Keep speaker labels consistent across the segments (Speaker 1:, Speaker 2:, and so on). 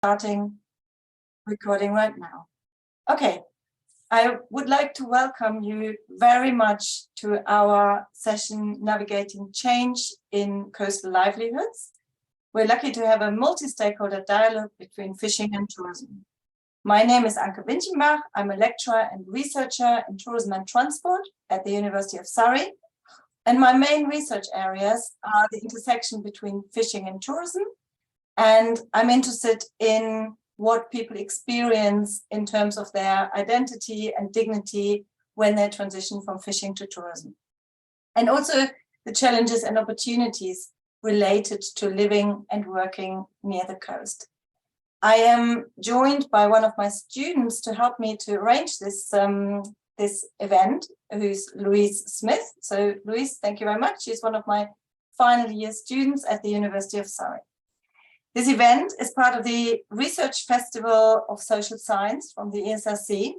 Speaker 1: Starting recording right now. Okay, I would like to welcome you very much to our session Navigating Change in Coastal Livelihoods. We're lucky to have a multi-stakeholder dialogue between fishing and tourism. My name is Anke Winchenbach. I'm a lecturer and researcher in tourism and transport at the University of Surrey. And my main research areas are the intersection between fishing and tourism. And I'm interested in what people experience in terms of their identity and dignity when they transition from fishing to tourism. And also the challenges and opportunities related to living and working near the coast. I am joined by one of my students to help me to arrange this, this event, who's Louise Smith. So Louise, thank you very much. She's one of my final year students at the University of Surrey. This event is part of the Research Festival of Social Science from the ESRC,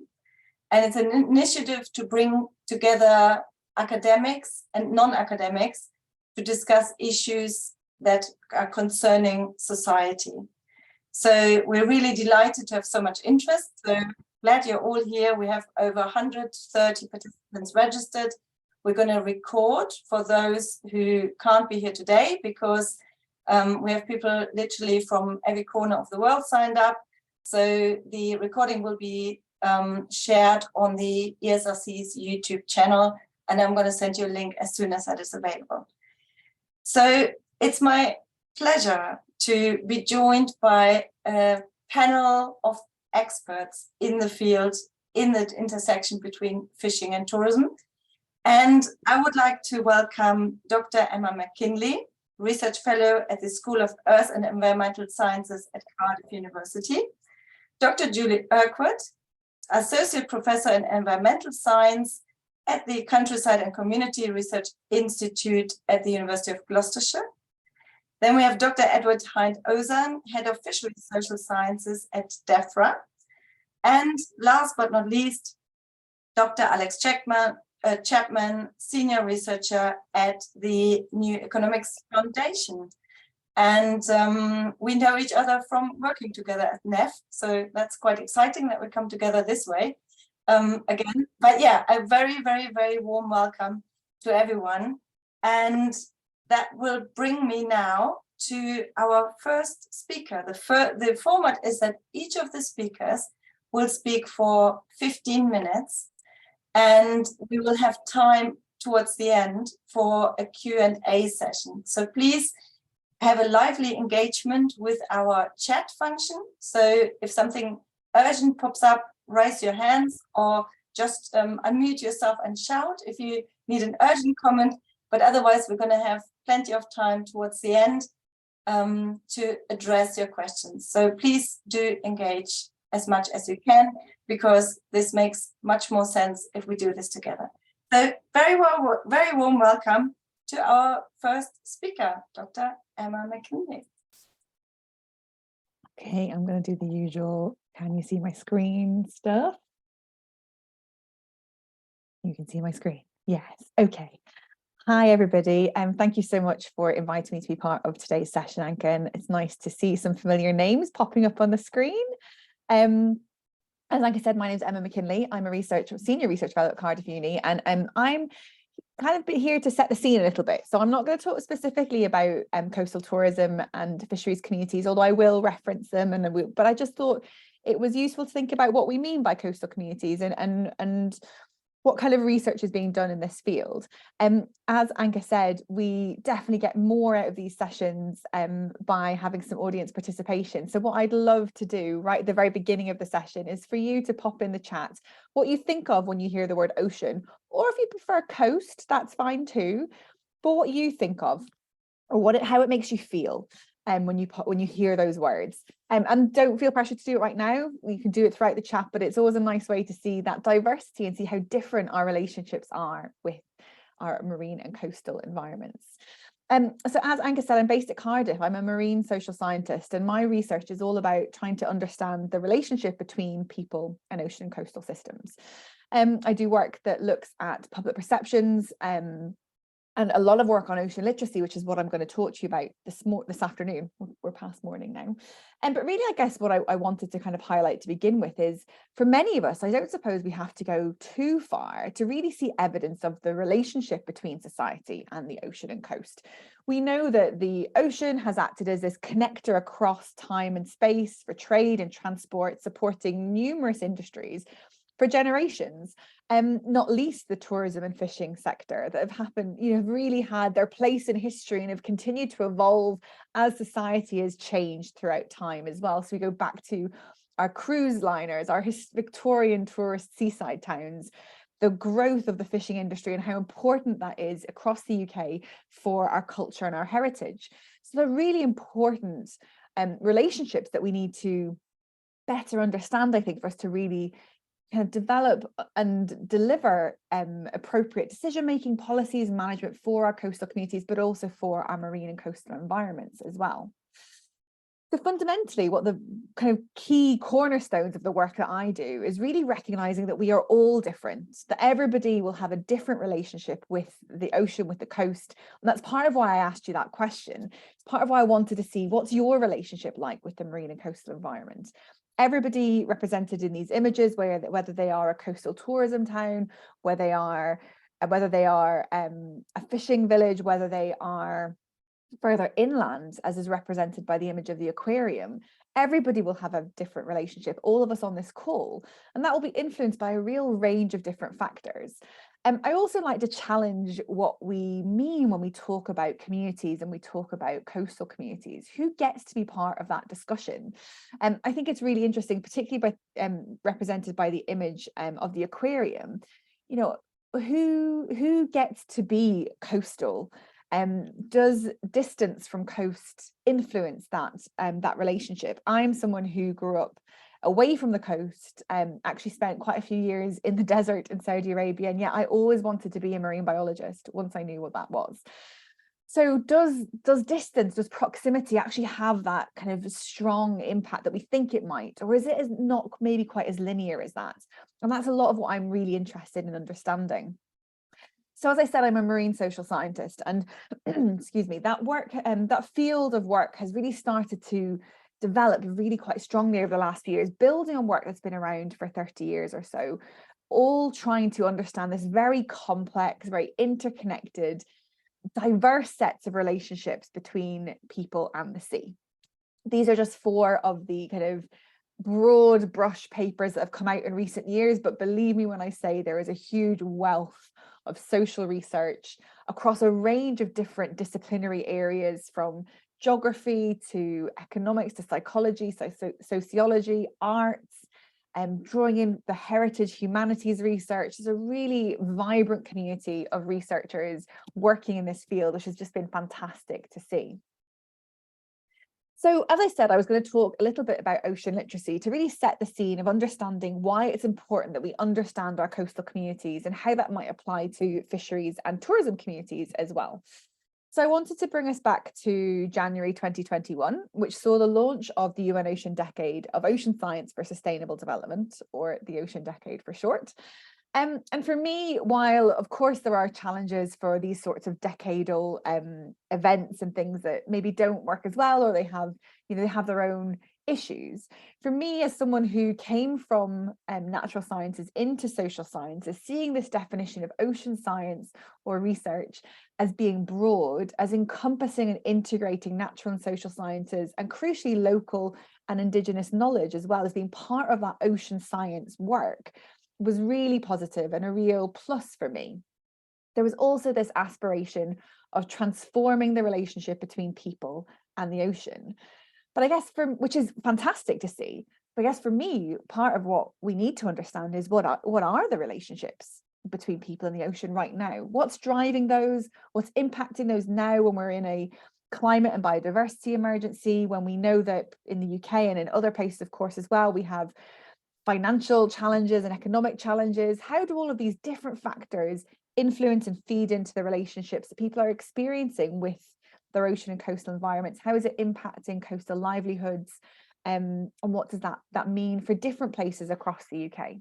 Speaker 1: and it's an initiative to bring together academics and non-academics to discuss issues that are concerning society. So we're really delighted to have so much interest. So glad you're all here. We have over 130 participants registered. We're going to record for those who can't be here today because we have people literally from every corner of the world signed up. So the recording will be shared on the ESRC's YouTube channel, and I'm going to send you a link as soon as that is available. So it's my pleasure to be joined by a panel of experts in the field, in the intersection between fishing and tourism. And I would like to welcome Dr. Emma McKinley, Research Fellow at the School of Earth and Environmental Sciences at Cardiff University, Dr. Julie Urquhart, Associate Professor in Environmental Science at the Countryside and Community Research Institute at the University of Gloucestershire. Then we have Dr. Edward Hind-Ozan, Head of Fisheries Social Sciences at DEFRA. And last but not least, Dr. Alex Chapman, Senior Researcher at the New Economics Foundation. And we know each other from working together at NEF, so that's quite exciting that we come together this way again. But yeah, a very, very, very warm welcome to everyone. And that will bring me now to our first speaker. The format is that each of the speakers will speak for 15 minutes, and we will have time towards the end for a Q&A session. So please have a lively engagement with our chat function. So if something urgent pops up, raise your hands or just unmute yourself and shout if you need an urgent comment. But otherwise, we're going to have plenty of time towards the end to address your questions. So please do engage as much as you can, because this makes much more sense if we do this together. So very warm welcome to our first speaker, Dr. Emma McKinley.
Speaker 2: Okay, I'm going to do the usual, can you see my screen stuff? You can see my screen. Yes, okay. Hi, everybody, and thank you so much for inviting me to be part of today's session, Anke. And it's nice to see some familiar names popping up on the screen. As Anke said, my name is Emma McKinley. I'm a senior research fellow at Cardiff Uni, and I'm kind of here to set the scene a little bit. So I'm not going to talk specifically about coastal tourism and fisheries communities, although I will reference them, but I just thought it was useful to think about what we mean by coastal communities and what kind of research is being done in this field. As Anke said, we definitely get more out of these sessions by having some audience participation. So what I'd love to do right at the very beginning of the session is for you to pop in the chat what you think of when you hear the word ocean, or if you prefer coast, that's fine too, but what you think of or how it makes you feel when you hear those words. And don't feel pressured to do it right now. You can do it throughout the chat, but it's always a nice way to see that diversity and see how different our relationships are with our marine and coastal environments. So as Anke said, I'm based at Cardiff. I'm a marine social scientist, and my research is all about trying to understand the relationship between people and ocean and coastal systems. I do work that looks at public perceptions, and a lot of work on ocean literacy, which is what I'm going to talk to you about this afternoon. We're past morning now. But really, I guess what I wanted to kind of highlight to begin with is, for many of us, I don't suppose we have to go too far to really see evidence of the relationship between society and the ocean and coast. We know that the ocean has acted as this connector across time and space for trade and transport, supporting numerous industries for generations, not least the tourism and fishing sector that have happened, have really had their place in history and have continued to evolve as society has changed throughout time as well. So we go back to our cruise liners, our Victorian tourist seaside towns, the growth of the fishing industry and how important that is across the UK for our culture and our heritage. So they're really important relationships that we need to better understand, I think, for us to really kind of develop and deliver appropriate decision-making policies and management for our coastal communities, but also for our marine and coastal environments as well. So fundamentally, what the kind of key cornerstones of the work that I do is really recognizing that we are all different, that everybody will have a different relationship with the ocean, with the coast. And that's part of why I asked you that question. It's part of why I wanted to see what's your relationship like with the marine and coastal environment. Everybody represented in these images, whether they are a coastal tourism town, whether they are a fishing village, whether they are further inland, as is represented by the image of the aquarium, everybody will have a different relationship, all of us on this call, and that will be influenced by a real range of different factors. I also like to challenge what we mean when we talk about communities and we talk about coastal communities. Who gets to be part of that discussion? I think it's really interesting, particularly represented by the image of the aquarium. Who gets to be coastal? Does distance from coast influence that relationship? I'm someone who grew up away from the coast, actually spent quite a few years in the desert in Saudi Arabia, and yet I always wanted to be a marine biologist once I knew what that was. So does distance, does proximity actually have that kind of strong impact that we think it might, or is it not maybe quite as linear as that? And that's a lot of what I'm really interested in understanding. So as I said, I'm a marine social scientist, and excuse me, that field of work has really started to develop really quite strongly over the last few years, building on work that's been around for 30 years or so, all trying to understand this very complex, very interconnected, diverse sets of relationships between people and the sea. These are just four of the kind of broad brush papers that have come out in recent years, but believe me when I say there is a huge wealth of social research across a range of different disciplinary areas, from geography to economics to psychology, sociology, arts, drawing in the heritage humanities research. There's a really vibrant community of researchers working in this field, which has just been fantastic to see. So as I said, I was going to talk a little bit about ocean literacy to really set the scene of understanding why it's important that we understand our coastal communities and how that might apply to fisheries and tourism communities as well. So I wanted to bring us back to January 2021, which saw the launch of the UN Ocean Decade of Ocean Science for Sustainable Development, or the Ocean Decade for short. And for me, while of course there are challenges for these sorts of decadal events and things that maybe don't work as well, or they have their own issues. For me, as someone who came from natural sciences into social sciences, seeing this definition of ocean science or research as being broad, as encompassing and integrating natural and social sciences, and crucially local and Indigenous knowledge as well as being part of that ocean science work, was really positive and a real plus for me. There was also this aspiration of transforming the relationship between people and the ocean. But I guess which is fantastic to see. But I guess for me, part of what we need to understand is what are the relationships between people and the ocean right now? What's driving those? What's impacting those now when we're in a climate and biodiversity emergency, when we know that in the UK and in other places, of course, as well, we have financial challenges and economic challenges? How do all of these different factors influence and feed into the relationships that people are experiencing with their ocean and coastal environments? How is it impacting coastal livelihoods? And what does that mean for different places across the UK?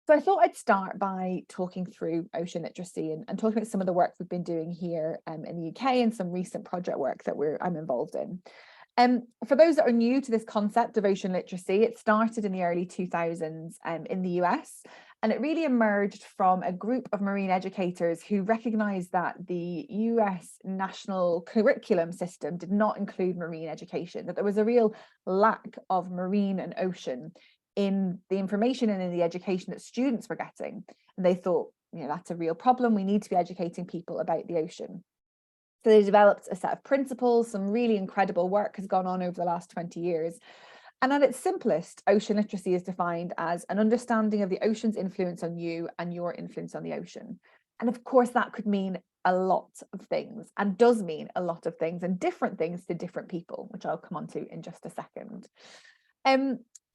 Speaker 2: So I thought I'd start by talking through ocean literacy and talking about some of the work we've been doing here in the UK and some recent project work that I'm involved in. For those that are new to this concept of ocean literacy, it started in the early 2000s in the US, and it really emerged from a group of marine educators who recognized that the US national curriculum system did not include marine education, that there was a real lack of marine and ocean in the information and in the education that students were getting. And they thought, that's a real problem. We need to be educating people about the ocean. So they developed a set of principles. Some really incredible work has gone on over the last 20 years. And at its simplest, ocean literacy is defined as an understanding of the ocean's influence on you and your influence on the ocean. And of course, that could mean a lot of things and does mean a lot of things and different things to different people, which I'll come on to in just a second.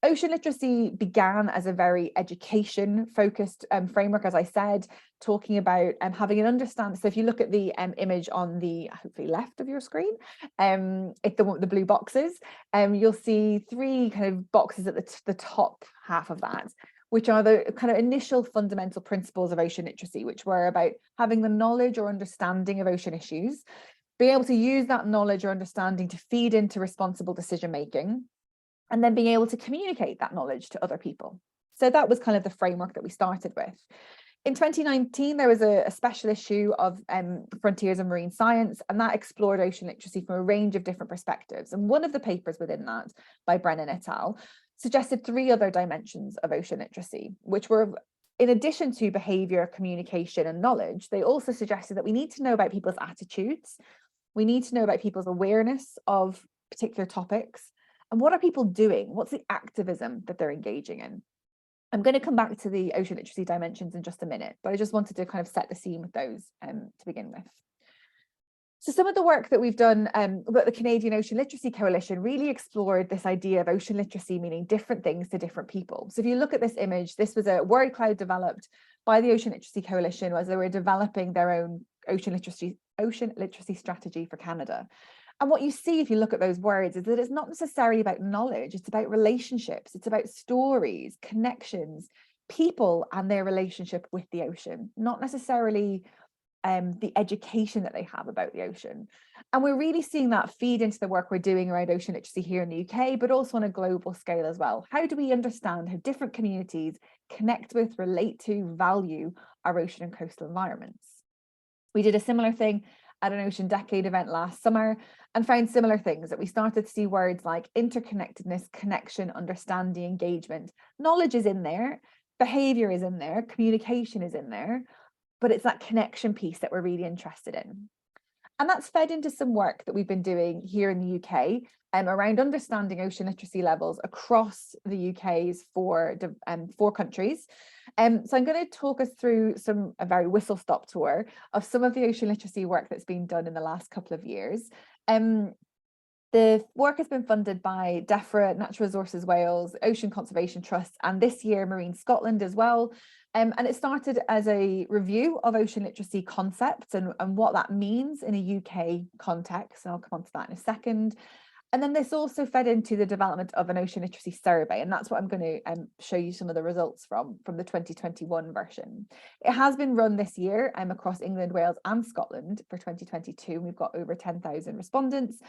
Speaker 2: Ocean literacy began as a very education-focused framework, as I said, talking about having an understanding. So if you look at the image on the hopefully left of your screen, it's the blue boxes, you'll see three kind of boxes at the top half of that, which are the kind of initial fundamental principles of ocean literacy, which were about having the knowledge or understanding of ocean issues, being able to use that knowledge or understanding to feed into responsible decision-making, and then being able to communicate that knowledge to other people. So that was kind of the framework that we started with. In 2019, there was a special issue of Frontiers in Marine Science, and that explored ocean literacy from a range of different perspectives. And one of the papers within that, by Brennan et al., suggested three other dimensions of ocean literacy, which were, in addition to behavior, communication, and knowledge, they also suggested that we need to know about people's attitudes. We need to know about people's awareness of particular topics. And what are people doing? What's the activism that they're engaging in? I'm going to come back to the ocean literacy dimensions in just a minute, but I just wanted to kind of set the scene with those to begin with. So some of the work that we've done, the Canadian Ocean Literacy Coalition really explored this idea of ocean literacy meaning different things to different people. So if you look at this image, this was a word cloud developed by the Ocean Literacy Coalition as they were developing their own ocean literacy strategy for Canada. And what you see if you look at those words is that it's not necessarily about knowledge, it's about relationships, it's about stories, connections, people and their relationship with the ocean, not necessarily the education that they have about the ocean. And we're really seeing that feed into the work we're doing around ocean literacy here in the UK, but also on a global scale as well. How do we understand how different communities connect with, relate to, value our ocean and coastal environments? We did a similar thing at an Ocean Decade event last summer and found similar things, that we started to see words like interconnectedness, connection, understanding, engagement. Knowledge is in there, behavior is in there, communication is in there, but it's that connection piece that we're really interested in. And that's fed into some work that we've been doing here in the UK around understanding ocean literacy levels across the UK's four countries. So I'm going to talk us through a very whistle-stop tour of some of the ocean literacy work that's been done in the last couple of years. The work has been funded by DEFRA, Natural Resources Wales, Ocean Conservation Trust, and this year Marine Scotland as well. And it started as a review of ocean literacy concepts and what that means in a UK context. And I'll come on to that in a second. And then this also fed into the development of an ocean literacy survey. And that's what I'm going to show you some of the results from the 2021 version. It has been run this year across England, Wales and Scotland for 2022. We've got over 10,000 respondents.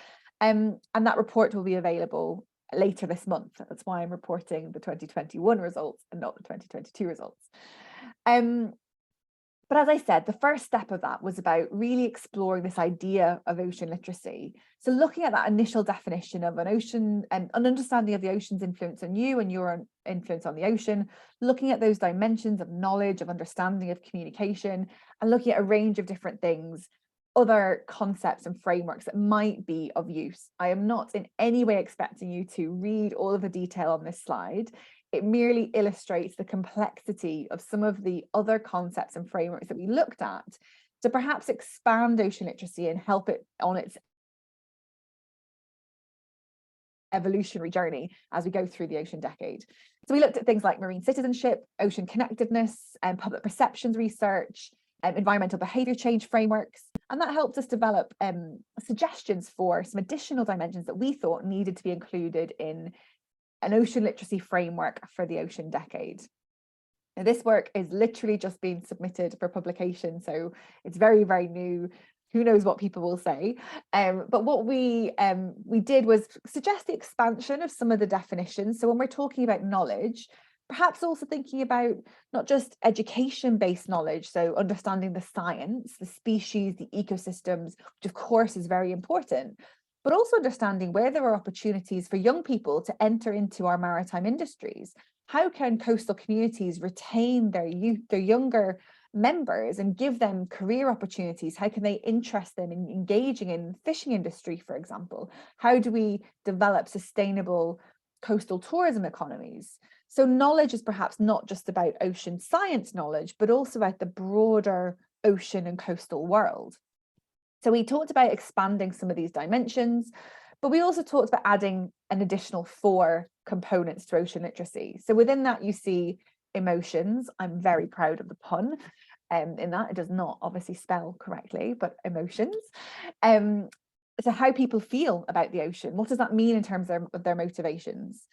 Speaker 2: And that report will be available later this month. That's why I'm reporting the 2021 results and not the 2022 results. But as I said, the first step of that was about really exploring this idea of ocean literacy. So looking at that initial definition of an ocean and an understanding of the ocean's influence on you and your influence on the ocean, looking at those dimensions of knowledge, of understanding, of communication, and looking at a range of different things, other concepts and frameworks that might be of use. I am not in any way expecting you to read all of the detail on this slide. It merely illustrates the complexity of some of the other concepts and frameworks that we looked at to perhaps expand ocean literacy and help it on its evolutionary journey as we go through the ocean decade. So we looked at things like marine citizenship, ocean connectedness, and public perceptions research, environmental behavior change frameworks, and that helped us develop suggestions for some additional dimensions that we thought needed to be included in an ocean literacy framework for the ocean decade. Now, this work is literally just being submitted for publication, so it's very, very new. Who knows what people will say? But what we did was suggest the expansion of some of the definitions. So when we're talking about knowledge, perhaps also thinking about not just education-based knowledge, so understanding the science, the species, the ecosystems, which of course is very important, but also understanding where there are opportunities for young people to enter into our maritime industries. How can coastal communities retain their youth, their younger members, and give them career opportunities? How can they interest them in engaging in fishing industry, for example? How do we develop sustainable coastal tourism economies? So knowledge is perhaps not just about ocean science knowledge, but also about the broader ocean and coastal world. So we talked about expanding some of these dimensions, but we also talked about adding an additional 4 components to ocean literacy. So within that, you see emotions. I'm very proud of the pun in that. It does not obviously spell correctly, but emotions. So how people feel about the ocean. What does that mean in terms of their motivations?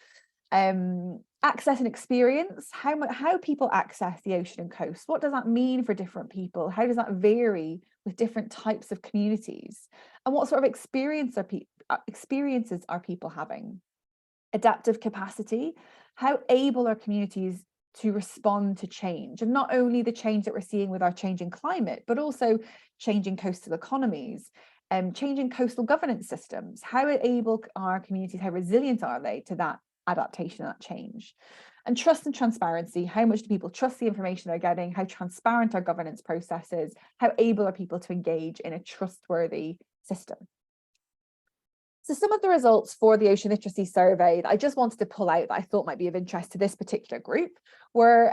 Speaker 2: Access and experience, how people access the ocean and coast. What does that mean for different people? How does that vary with different types of communities? And what sort of experiences are people having? Adaptive capacity, how able are communities to respond to change, and not only the change that we're seeing with our changing climate, but also changing coastal economies, changing coastal governance systems. How able are communities, how resilient are they to that adaptation and that change? And trust and transparency, how much do people trust the information they're getting? How transparent are governance processes? How able are people to engage in a trustworthy system? So some of the results for the Ocean Literacy Survey that I just wanted to pull out that I thought might be of interest to this particular group were,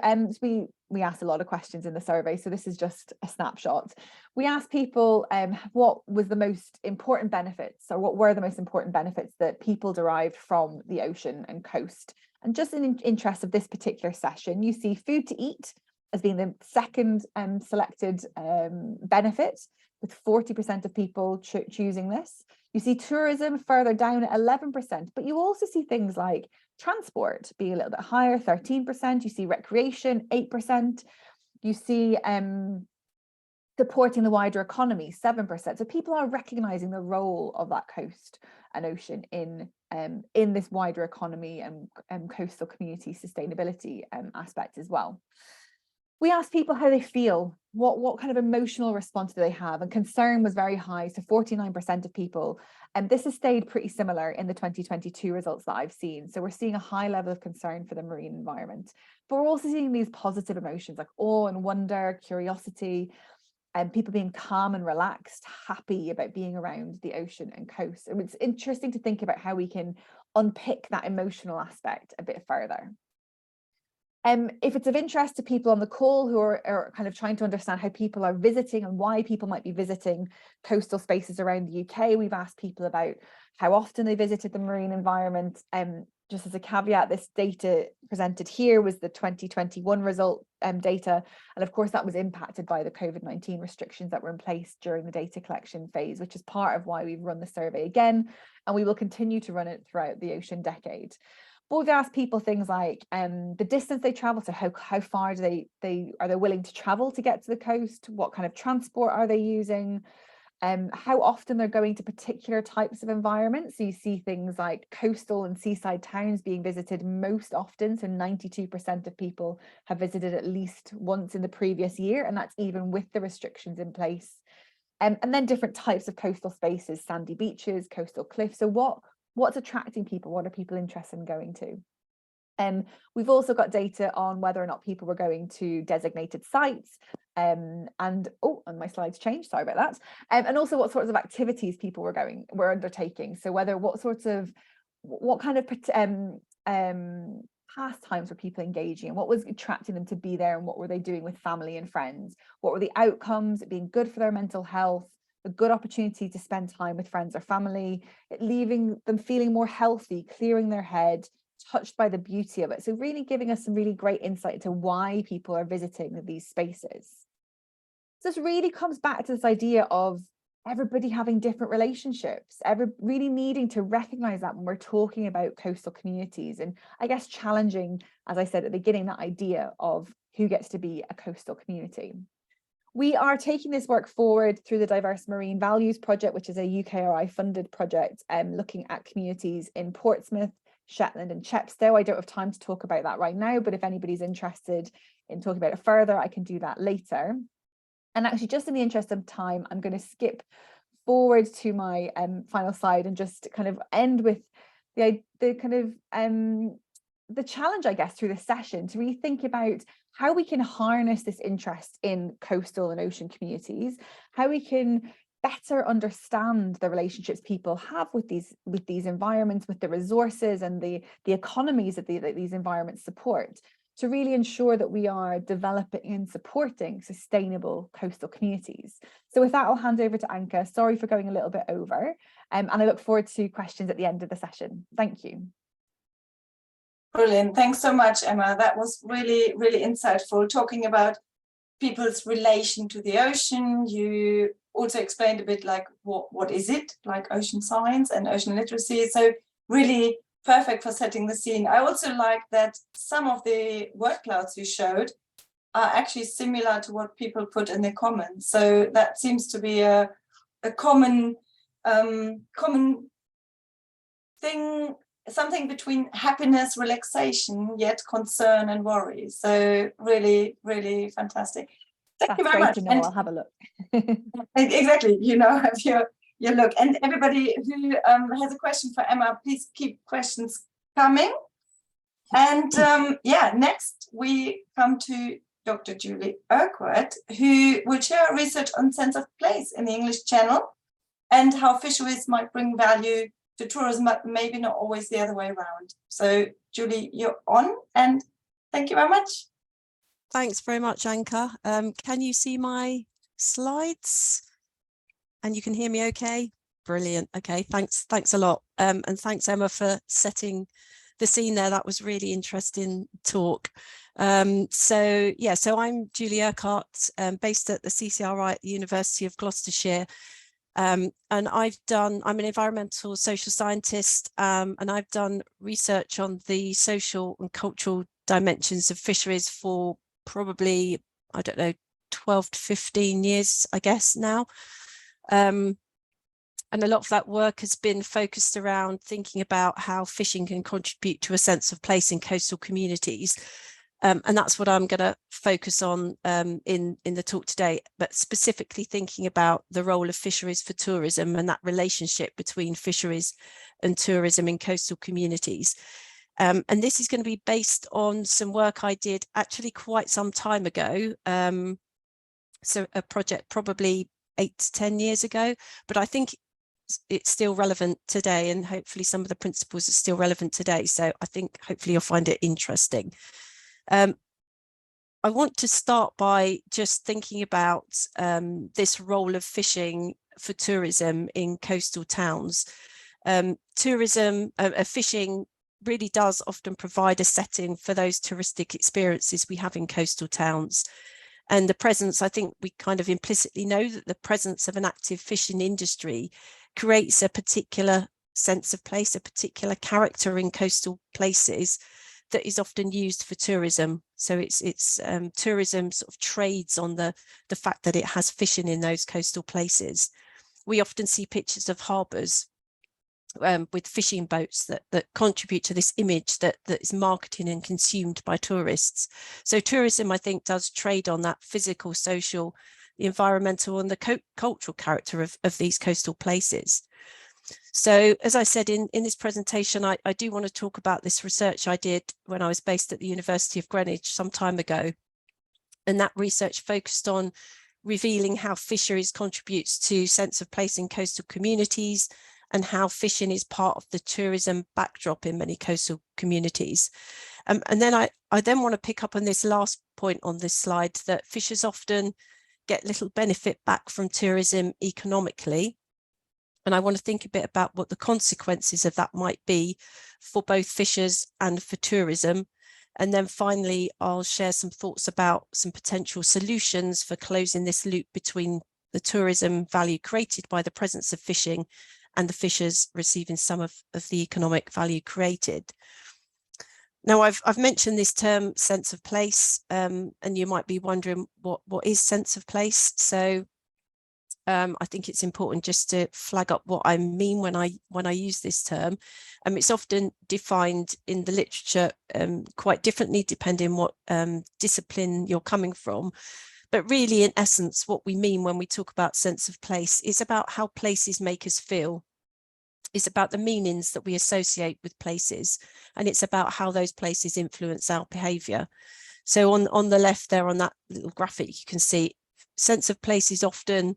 Speaker 2: we asked a lot of questions in the survey, so this is just a snapshot. We asked people what was the most important benefits, or what were the most important benefits that people derived from the ocean and coast. And just in interest of this particular session, you see food to eat as being the second selected benefit, with 40% of people choosing this. You see tourism further down at 11%, but you also see things like transport being a little bit higher, 13%. You see recreation, 8%. You see supporting the wider economy, 7%. So people are recognizing the role of that coast and ocean in this wider economy and coastal community sustainability aspect as well. We asked people how they feel, what kind of emotional response do they have, and concern was very high, so 49% of people, and this has stayed pretty similar in the 2022 results that I've seen. So we're seeing a high level of concern for the marine environment, but we're also seeing these positive emotions like awe and wonder, curiosity, and people being calm and relaxed, happy about being around the ocean and coast. And it's interesting to think about how we can unpick that emotional aspect a bit further. If it's of interest to people on the call who are kind of trying to understand how people are visiting and why people might be visiting coastal spaces around the UK, we've asked people about how often they visited the marine environment. Just as a caveat, this data presented here was the 2021 result data. And of course, that was impacted by the COVID-19 restrictions that were in place during the data collection phase, which is part of why we've run the survey again. And we will continue to run it throughout the ocean decade. But we've asked people things like the distance they travel, so how far are they willing to travel to get to the coast? What kind of transport are they using? How often they're going to particular types of environments. So you see things like coastal and seaside towns being visited most often. So 92% of people have visited at least once in the previous year, and that's even with the restrictions in place. And then different types of coastal spaces, sandy beaches, coastal cliffs. So what's attracting people? What are people interested in going to? We've also got data on whether or not people were going to designated sites, and my slides changed, sorry about that. And also what sorts of activities people were undertaking. So what kind of pastimes were people engaging in? What was attracting them to be there, and what were they doing with family and friends? What were the outcomes? It being good for their mental health, a good opportunity to spend time with friends or family, it leaving them feeling more healthy, clearing their head, touched by the beauty of it. So really giving us some really great insight into why people are visiting these spaces. So this really comes back to this idea of everybody having different relationships, really needing to recognize that when we're talking about coastal communities, and I guess challenging, as I said at the beginning, that idea of who gets to be a coastal community. We are taking this work forward through the Diverse Marine Values Project, which is a UKRI funded project looking at communities in Portsmouth, Shetland and Chepstow. I don't have time to talk about that right now, but if anybody's interested in talking about it further, I can do that later. And actually, just in the interest of time, I'm going to skip forward to my final slide and just kind of end with the challenge, I guess, through this session to really think about how we can harness this interest in coastal and ocean communities, how we can better understand the relationships people have with these environments, with the resources and the economies that these environments support, to really ensure that we are developing and supporting sustainable coastal communities. So with that, I'll hand over to Anke. Sorry for going a little bit over, and I look forward to questions at the end of the session. Thank you.
Speaker 1: Brilliant. Thanks so much, Emma. That was really, really insightful, talking about people's relation to the ocean. You also explained a bit like what is it, like ocean science and ocean literacy. So really perfect for setting the scene. I also like that some of the word clouds you showed are actually similar to what people put in the comments. So that seems to be a common thing, something between happiness, relaxation, yet concern and worry. So really, really fantastic. Thank you very much.
Speaker 2: To know. I'll have a look.
Speaker 1: Exactly, you know, have your look. And everybody who has a question for Emma, please keep questions coming. And yeah, next we come to Dr. Julie Urquhart, who will share research on sense of place in the English Channel and how fisheries might bring value to tourism, but maybe not always the other way around. So Julie, you're on, and thank you very much.
Speaker 3: Thanks very much, Anke. Can you see my slides? And you can hear me okay? Brilliant. Okay, thanks a lot. And thanks, Emma, for setting the scene there. That was really interesting talk. So I'm Julie Urquhart, based at the CCRI at the University of Gloucestershire. And I'm an environmental social scientist, and I've done research on the social and cultural dimensions of fisheries for probably, I don't know, 12 to 15 years, I guess now. And a lot of that work has been focused around thinking about how fishing can contribute to a sense of place in coastal communities. And that's what I'm going to focus on in the talk today, but specifically thinking about the role of fisheries for tourism and that relationship between fisheries and tourism in coastal communities. And this is going to be based on some work I did actually quite some time ago. So a project probably 8 to 10 years ago, but I think it's still relevant today, and hopefully some of the principles are still relevant today. So I think hopefully you'll find it interesting. I want to start by just thinking about this role of fishing for tourism in coastal towns. Fishing really does often provide a setting for those touristic experiences we have in coastal towns. And the presence, I think we kind of implicitly know that the presence of an active fishing industry creates a particular sense of place, a particular character in coastal places that is often used for tourism. So it's tourism sort of trades on the fact that it has fishing in those coastal places. We often see pictures of harbours with fishing boats that contribute to this image that is marketed and consumed by tourists. So tourism, I think, does trade on that physical, social, the environmental and the cultural character of these coastal places. So as I said in this presentation, I do want to talk about this research I did when I was based at the University of Greenwich some time ago. And that research focused on revealing how fisheries contributes to sense of place in coastal communities and how fishing is part of the tourism backdrop in many coastal communities. And then I then want to pick up on this last point on this slide, that fishers often get little benefit back from tourism economically. And I want to think a bit about what the consequences of that might be for both fishers and for tourism. And then finally, I'll share some thoughts about some potential solutions for closing this loop between the tourism value created by the presence of fishing and the fishers receiving some of the economic value created. Now, I've mentioned this term sense of place, and you might be wondering what is sense of place. So I think it's important just to flag up what I mean when I use this term. It's often defined in the literature quite differently depending what discipline you're coming from. But really, in essence, what we mean when we talk about sense of place is about how places make us feel. It's about the meanings that we associate with places, and it's about how those places influence our behaviour. So on the left there on that little graphic, you can see sense of place is often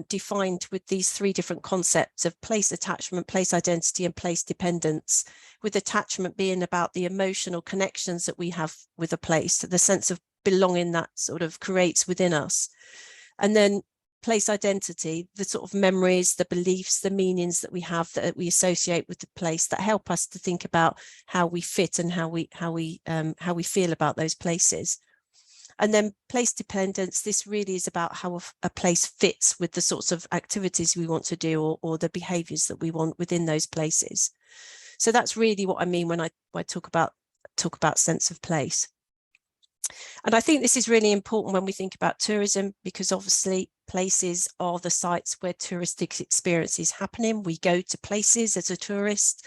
Speaker 3: defined with these three different concepts of place attachment, place identity, and place dependence, with attachment being about the emotional connections that we have with a place, the sense of belonging that sort of creates within us. And then place identity, the sort of memories, the beliefs, the meanings that we have that we associate with the place that help us to think about how we fit and how we feel about those places. And then place dependence, this really is about how a place fits with the sorts of activities we want to do or the behaviours that we want within those places. So that's really what I mean when I talk about sense of place. And I think this is really important when we think about tourism, because obviously places are the sites where touristic experiences happening. We go to places as a tourist.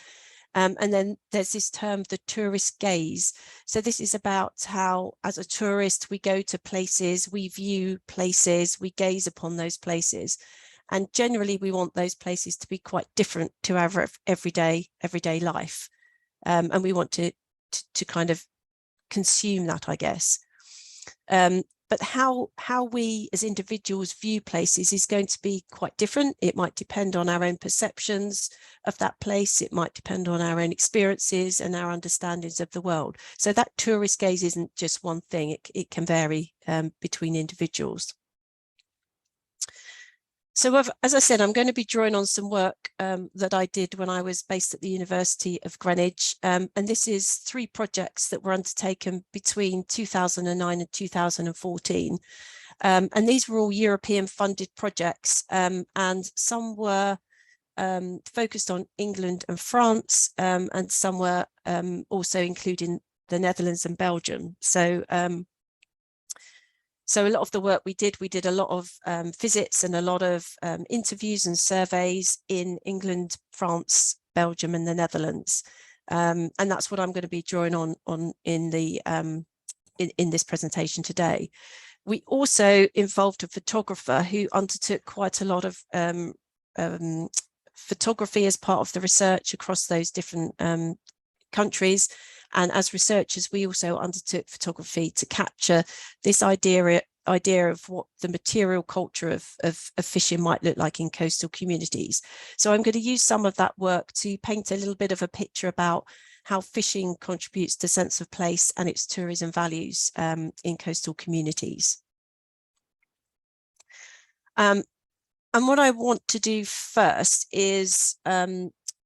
Speaker 3: And then there's this term, the tourist gaze. So this is about how, as a tourist, we go to places, we view places, we gaze upon those places. And generally, we want those places to be quite different to our everyday life. And we want to kind of consume that, I guess. But how we as individuals view places is going to be quite different. It might depend on our own perceptions of that place. It might depend on our own experiences and our understandings of the world. So that tourist gaze isn't just one thing. It can vary between individuals. So as I said, I'm going to be drawing on some work that I did when I was based at the University of Greenwich. And this is 3 projects that were undertaken between 2009 and 2014. And these were all European funded projects, and some were focused on England and France, and some were also including the Netherlands and Belgium. So a lot of the work we did a lot of visits and a lot of interviews and surveys in England, France, Belgium, and the Netherlands. And that's what I'm going to be drawing on in this presentation today. We also involved a photographer who undertook quite a lot of photography as part of the research across those different countries. And as researchers, we also undertook photography to capture this idea of what the material culture of fishing might look like in coastal communities. So I'm going to use some of that work to paint a little bit of a picture about how fishing contributes to sense of place and its tourism values in coastal communities. And what I want to do first is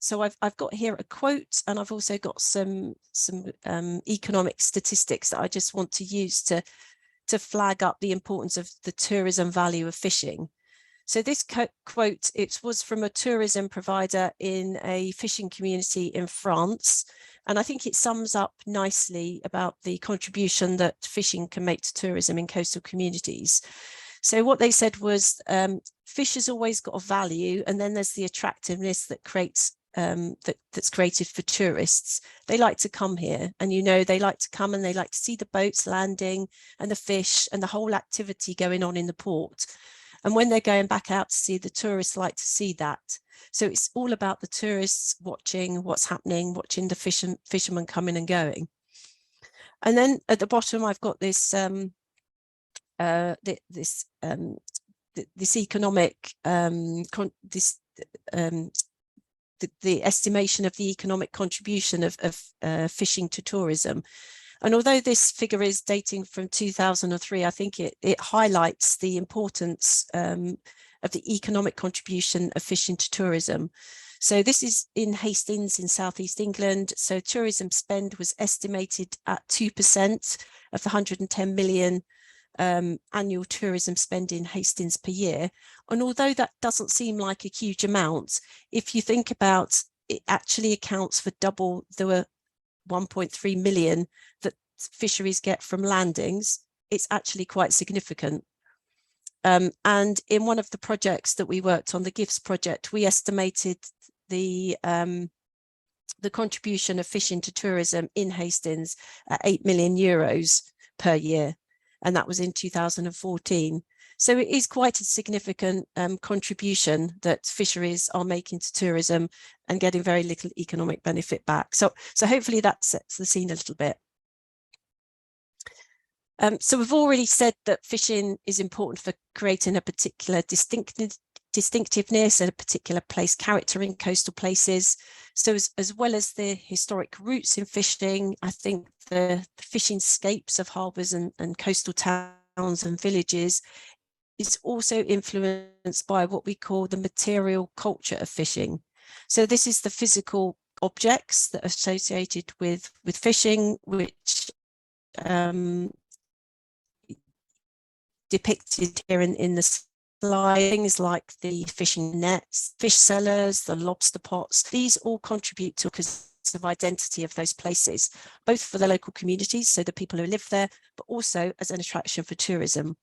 Speaker 3: so I've got here a quote, and I've also got some economic statistics that I just want to use to flag up the importance of the tourism value of fishing. So this quote, it was from a tourism provider in a fishing community in France, and I think it sums up nicely about the contribution that fishing can make to tourism in coastal communities. So what they said was fish has always got a value, and then there's the attractiveness that creates that's created for tourists. They like to come here, and they like to come and they like to see the boats landing and the fish and the whole activity going on in the port. And when they're going back out to sea, the tourists like to see that. So it's all about the tourists watching what's happening, watching the fishermen coming and going. And then at the bottom, I've got this this economic the estimation of the economic contribution of fishing to tourism. And although this figure is dating from 2003, I think it highlights the importance of the economic contribution of fishing to tourism. So this is in Hastings in southeast England. So tourism spend was estimated at 2% of the 110 million annual tourism spend in Hastings per year. And although that doesn't seem like a huge amount, if you think about it, actually accounts for double the 1.3 million that fisheries get from landings, it's actually quite significant. And in one of the projects that we worked on, the GIFS project, we estimated the contribution of fishing to tourism in Hastings at €8 million per year, and that was in 2014. So it is quite a significant contribution that fisheries are making to tourism and getting very little economic benefit back. So hopefully that sets the scene a little bit. So we've already said that fishing is important for creating a particular distinctiveness and a particular place character in coastal places. So as well as the historic roots in fishing, I think the fishing scapes of harbours and coastal towns and villages is also influenced by what we call the material culture of fishing. So this is the physical objects that are associated with fishing, which depicted here in the slide. Things like the fishing nets, fish cellars, the lobster pots, these all contribute to a sense of identity of those places, both for the local communities, so the people who live there, but also as an attraction for tourism.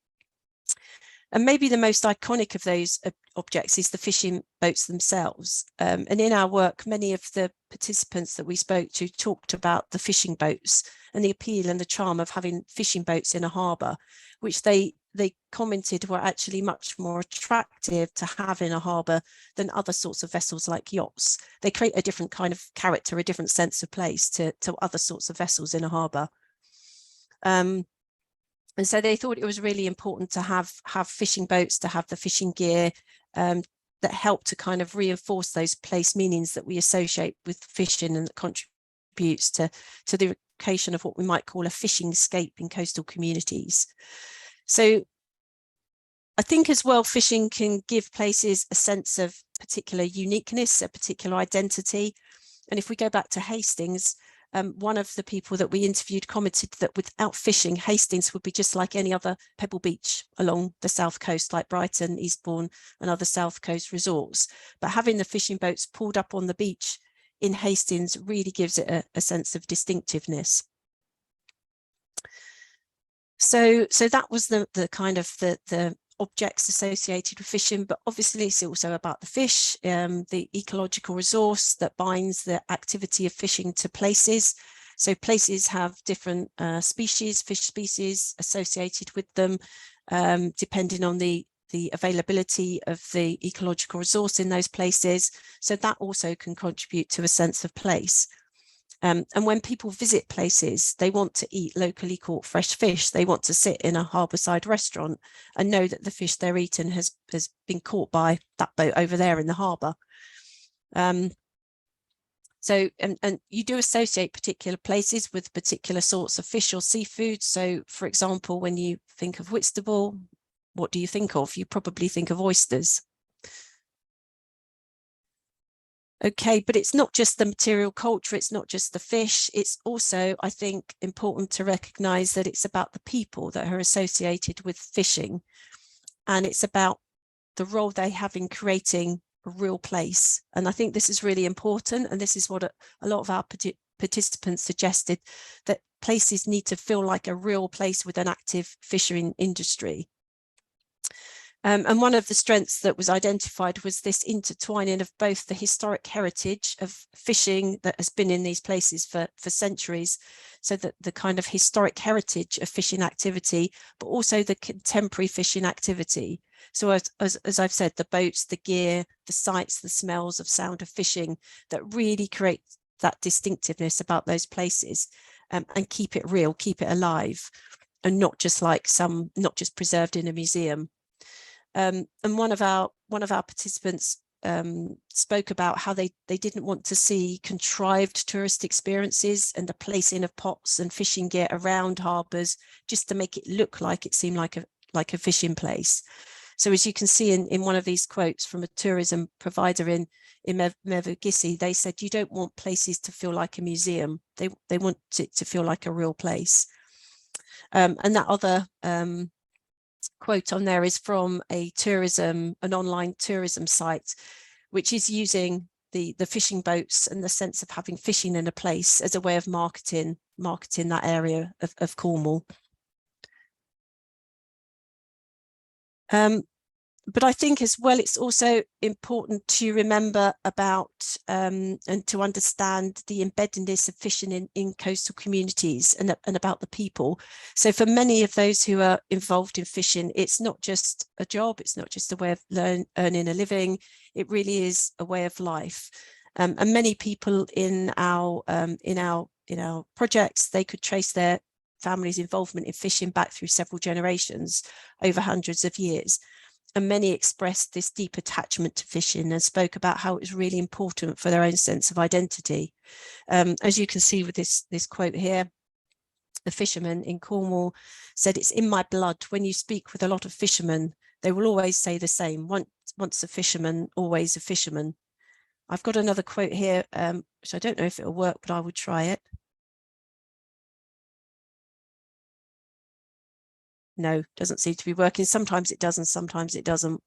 Speaker 3: And maybe the most iconic of those objects is the fishing boats themselves. And in our work, many of the participants that we spoke to talked about the fishing boats and the appeal and the charm of having fishing boats in a harbour, which they commented were actually much more attractive to have in a harbour than other sorts of vessels like yachts. They create a different kind of character, a different sense of place to other sorts of vessels in a harbour. And so they thought it was really important to have fishing boats, to have the fishing gear that help to kind of reinforce those place meanings that we associate with fishing, and that contributes to the creation of what we might call a fishing scape in coastal communities. So I think as well, fishing can give places a sense of particular uniqueness, a particular identity. And if we go back to Hastings, one of the people that we interviewed commented that without fishing, Hastings would be just like any other pebble beach along the south coast, like Brighton, Eastbourne and other south coast resorts. But having the fishing boats pulled up on the beach in Hastings really gives it a sense of distinctiveness. So that was the kind of the objects associated with fishing, but obviously it's also about the fish, the ecological resource that binds the activity of fishing to places. So places have different species, fish species associated with them, depending on the availability of the ecological resource in those places. So that also can contribute to a sense of place. And when people visit places, they want to eat locally caught fresh fish. They want to sit in a harbourside restaurant and know that the fish they're eating has been caught by that boat over there in the harbour. So you do associate particular places with particular sorts of fish or seafood. So, for example, when you think of Whitstable, what do you think of? You probably think of oysters. Okay, but it's not just the material culture, it's not just the fish, it's also, I think, important to recognise that it's about the people that are associated with fishing, and it's about the role they have in creating a real place. And I think this is really important, and this is what a lot of our participants suggested, that places need to feel like a real place with an active fishing industry. And one of the strengths that was identified was this intertwining of both the historic heritage of fishing that has been in these places for centuries, so that the kind of historic heritage of fishing activity, but also the contemporary fishing activity. So as I've said, the boats, the gear, the sights, the smells of sound of fishing that really create that distinctiveness about those places, and keep it real, keep it alive, and not just preserved in a museum. And one of our participants spoke about how they didn't want to see contrived tourist experiences and the placing of pots and fishing gear around harbours just to make it look like it seemed like a fishing place. So as you can see in one of these quotes from a tourism provider in Mevugisi, they said, you don't want places to feel like a museum. They want it to feel like a real place. And that other quote on there is from an online tourism site, which is using the fishing boats and the sense of having fishing in a place as a way of marketing that area of Cornwall. But I think as well, it's also important to remember about and to understand the embeddedness of fishing in coastal communities and about the people. So for many of those who are involved in fishing, it's not just a job, it's not just a way of earning a living, it really is a way of life. And many people in our projects, they could trace their family's involvement in fishing back through several generations over hundreds of years. And many expressed this deep attachment to fishing and spoke about how it was really important for their own sense of identity. As you can see with this quote here, the fisherman in Cornwall said, "It's in my blood. When you speak with a lot of fishermen, they will always say the same. Once a fisherman, always a fisherman." I've got another quote here, which I don't know if it'll work, but I would try it. No, doesn't seem to be working. Sometimes it does and sometimes it doesn't.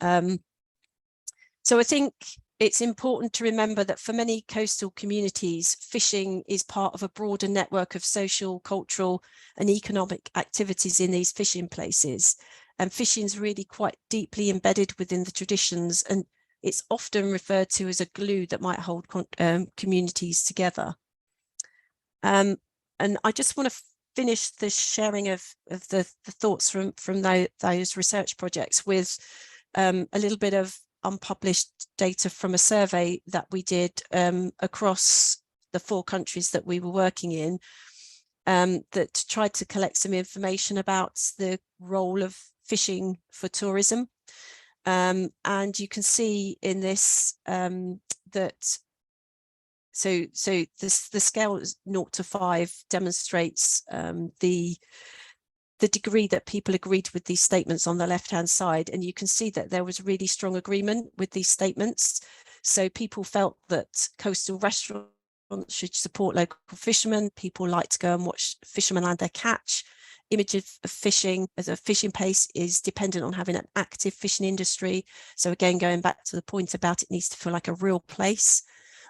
Speaker 3: So I think it's important to remember that for many coastal communities, fishing is part of a broader network of social, cultural and economic activities in these fishing places. And fishing is really quite deeply embedded within the traditions, and it's often referred to as a glue that might hold communities together. And I just want to finish the sharing of the thoughts from those research projects with a little bit of unpublished data from a survey that we did across the 4 countries that we were working in, that tried to collect some information about the role of fishing for tourism. And you can see in this that So the scale is 0 to 5 demonstrates the degree that people agreed with these statements on the left-hand side. And you can see that there was really strong agreement with these statements. So people felt that coastal restaurants should support local fishermen. People like to go and watch fishermen land their catch. Image of fishing as a fishing place is dependent on having an active fishing industry. So again, going back to the point about it needs to feel like a real place.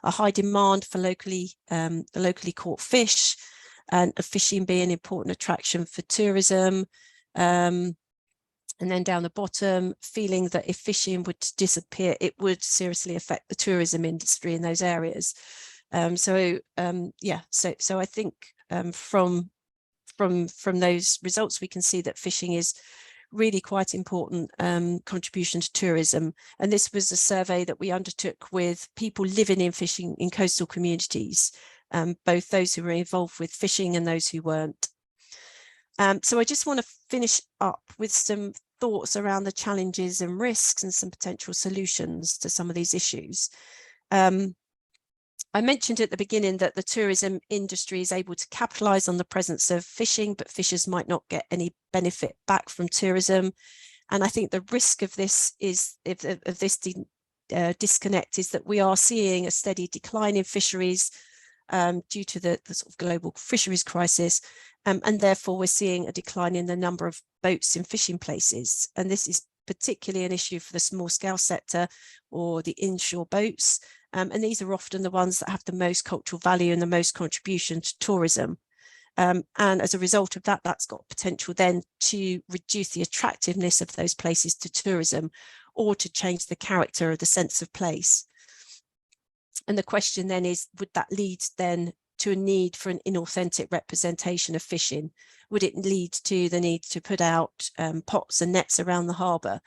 Speaker 3: A high demand for locally caught fish, and fishing being an important attraction for tourism. And then down the bottom, feeling that if fishing would disappear, it would seriously affect the tourism industry in those areas. So I think from those results, we can see that fishing is really quite important contribution to tourism. And this was a survey that we undertook with people living in fishing in coastal communities, both those who were involved with fishing and those who weren't. So I just want to finish up with some thoughts around the challenges and risks and some potential solutions to some of these issues. I mentioned at the beginning that the tourism industry is able to capitalise on the presence of fishing, but fishers might not get any benefit back from tourism. And I think the risk of this is disconnect is that we are seeing a steady decline in fisheries due to the sort of global fisheries crisis. And therefore, we're seeing a decline in the number of boats in fishing places. And this is particularly an issue for the small scale sector or the inshore boats. And these are often the ones that have the most cultural value and the most contribution to tourism. And as a result of that, that's got potential then to reduce the attractiveness of those places to tourism or to change the character of the sense of place. And the question then is, would that lead then to a need for an inauthentic representation of fishing? Would it lead to the need to put out pots and nets around the harbour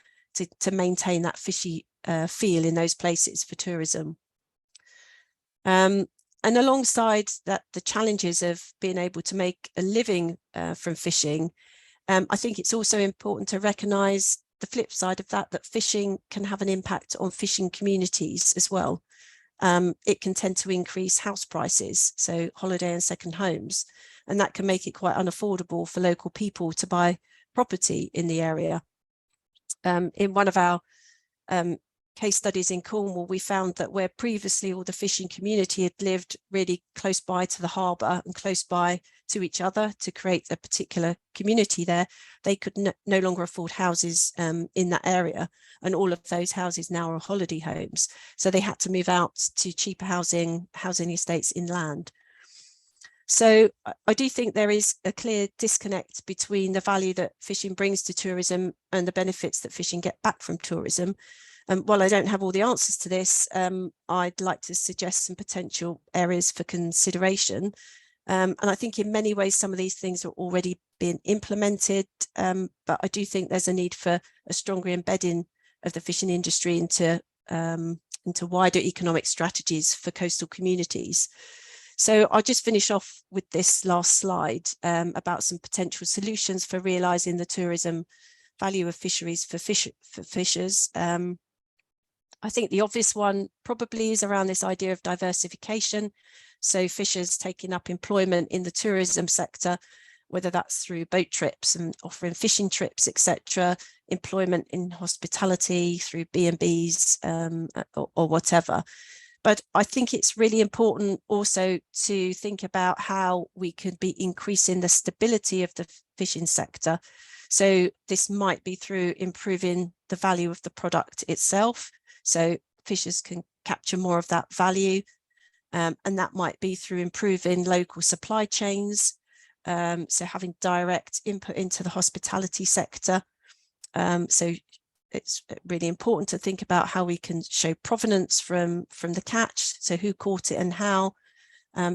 Speaker 3: to maintain that fishy feel in those places for tourism? And alongside that, the challenges of being able to make a living from fishing, I think it's also important to recognise the flip side of that, that fishing can have an impact on fishing communities as well. It can tend to increase house prices, so holiday and second homes, and that can make it quite unaffordable for local people to buy property in the area. In one of our case studies in Cornwall, we found that where previously all the fishing community had lived really close by to the harbour and close by to each other to create a particular community there, they could no longer afford houses in that area. And all of those houses now are holiday homes. So they had to move out to cheaper housing estates inland. So I do think there is a clear disconnect between the value that fishing brings to tourism and the benefits that fishing get back from tourism. While I don't have all the answers to this, I'd like to suggest some potential areas for consideration. And I think in many ways, some of these things are already being implemented, but I do think there's a need for a stronger embedding of the fishing industry into wider economic strategies for coastal communities. So I'll just finish off with this last slide about some potential solutions for realising the tourism value of fisheries for fishers. I think the obvious one probably is around this idea of diversification. So fishers taking up employment in the tourism sector, whether that's through boat trips and offering fishing trips, etc., employment in hospitality through B&Bs or whatever. But I think it's really important also to think about how we could be increasing the stability of the fishing sector. So this might be through improving the value of the product itself. So fishers can capture more of that value. And that might be through improving local supply chains. So having direct input into the hospitality sector. So it's really important to think about how we can show provenance from the catch. So who caught it and how,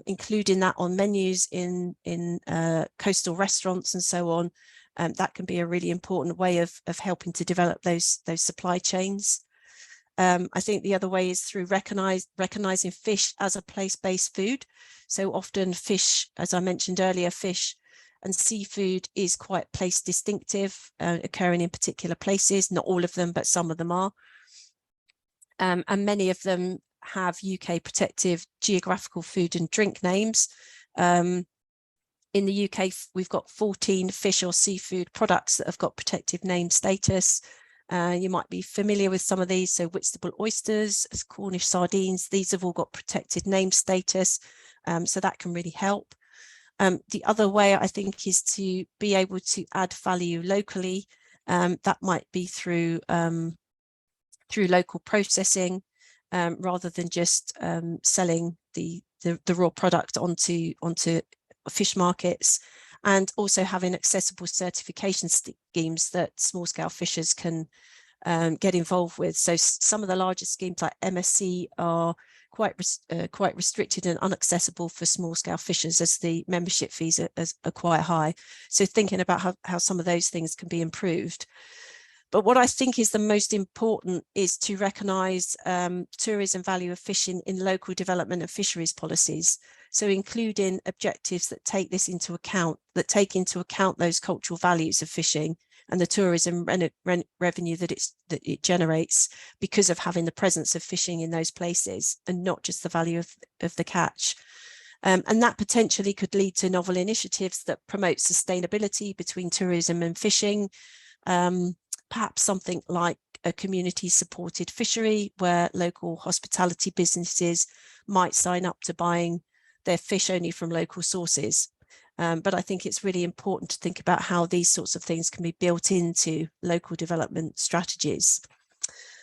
Speaker 3: including that on menus in coastal restaurants and so on. That can be a really important way of helping to develop those supply chains. I think the other way is through recognizing fish as a place-based food. So often fish, as I mentioned earlier, fish and seafood is quite place distinctive, occurring in particular places. Not all of them, but some of them are. And many of them have UK protective geographical food and drink names. In the UK, we've got 14 fish or seafood products that have got protective name status. You might be familiar with some of these. So Whitstable oysters, Cornish sardines, these have all got protected name status. So that can really help. The other way I think is to be able to add value locally. That might be through local processing, rather than just selling the raw product onto fish markets, and also having accessible certification schemes that small scale fishers can get involved with. So some of the larger schemes like MSC are quite restricted and inaccessible for small scale fishers, as the membership fees are quite high. So thinking about how some of those things can be improved. But what I think is the most important is to recognise tourism value of fishing in local development of fisheries policies. So including objectives that take this into account, that take into account those cultural values of fishing and the tourism revenue that it generates because of having the presence of fishing in those places, and not just the value of the catch. And that potentially could lead to novel initiatives that promote sustainability between tourism and fishing. Perhaps something like a community supported fishery where local hospitality businesses might sign up to buying their fish only from local sources. But I think it's really important to think about how these sorts of things can be built into local development strategies.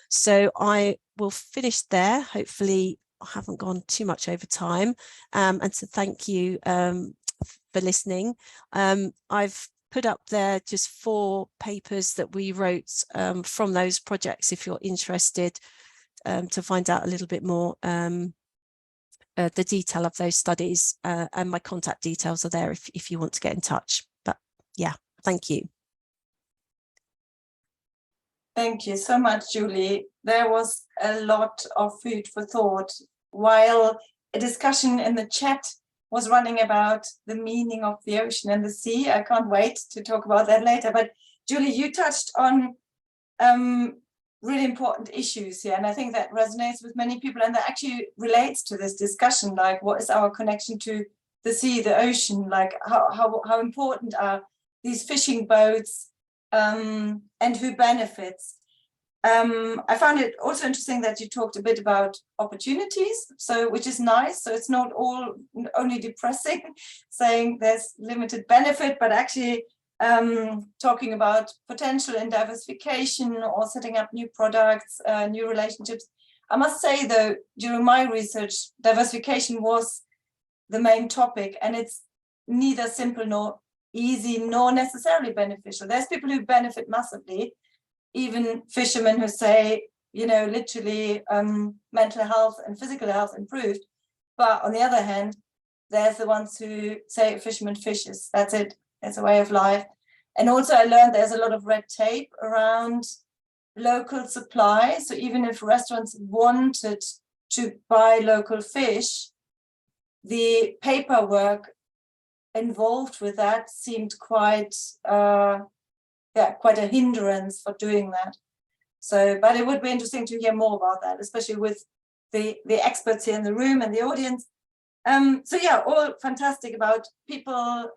Speaker 3: So I will finish there. Hopefully I haven't gone too much over time, and so thank you for listening. I've put up there just 4 papers that we wrote from those projects if you're interested to find out a little bit more the detail of those studies, and my contact details are there if you want to get in touch. But yeah, thank you.
Speaker 1: Thank you so much, Julie. There was a lot of food for thought, while a discussion in the chat was running about the meaning of the ocean and the sea. I can't wait to talk about that later. But Julie, you touched on really important issues here, and I think that resonates with many people, and that actually relates to this discussion, like what is our connection to the sea, the ocean, like how important are these fishing boats, and who benefits. I found it also interesting that you talked a bit about opportunities, so which is nice. So it's not all only depressing, saying there's limited benefit, but actually talking about potential in diversification or setting up new products, new relationships. I must say, though, during my research, diversification was the main topic, and it's neither simple nor easy nor necessarily beneficial. There's people who benefit massively, even fishermen who say, you know, literally mental health and physical health improved. But on the other hand, there's the ones who say a fisherman fishes, that's it, it's a way of life. And also I learned there's a lot of red tape around local supply. So even if restaurants wanted to buy local fish, the paperwork involved with that seemed quite quite a hindrance for doing that. So, but it would be interesting to hear more about that, especially with the experts here in the room and the audience. So yeah, all fantastic about people,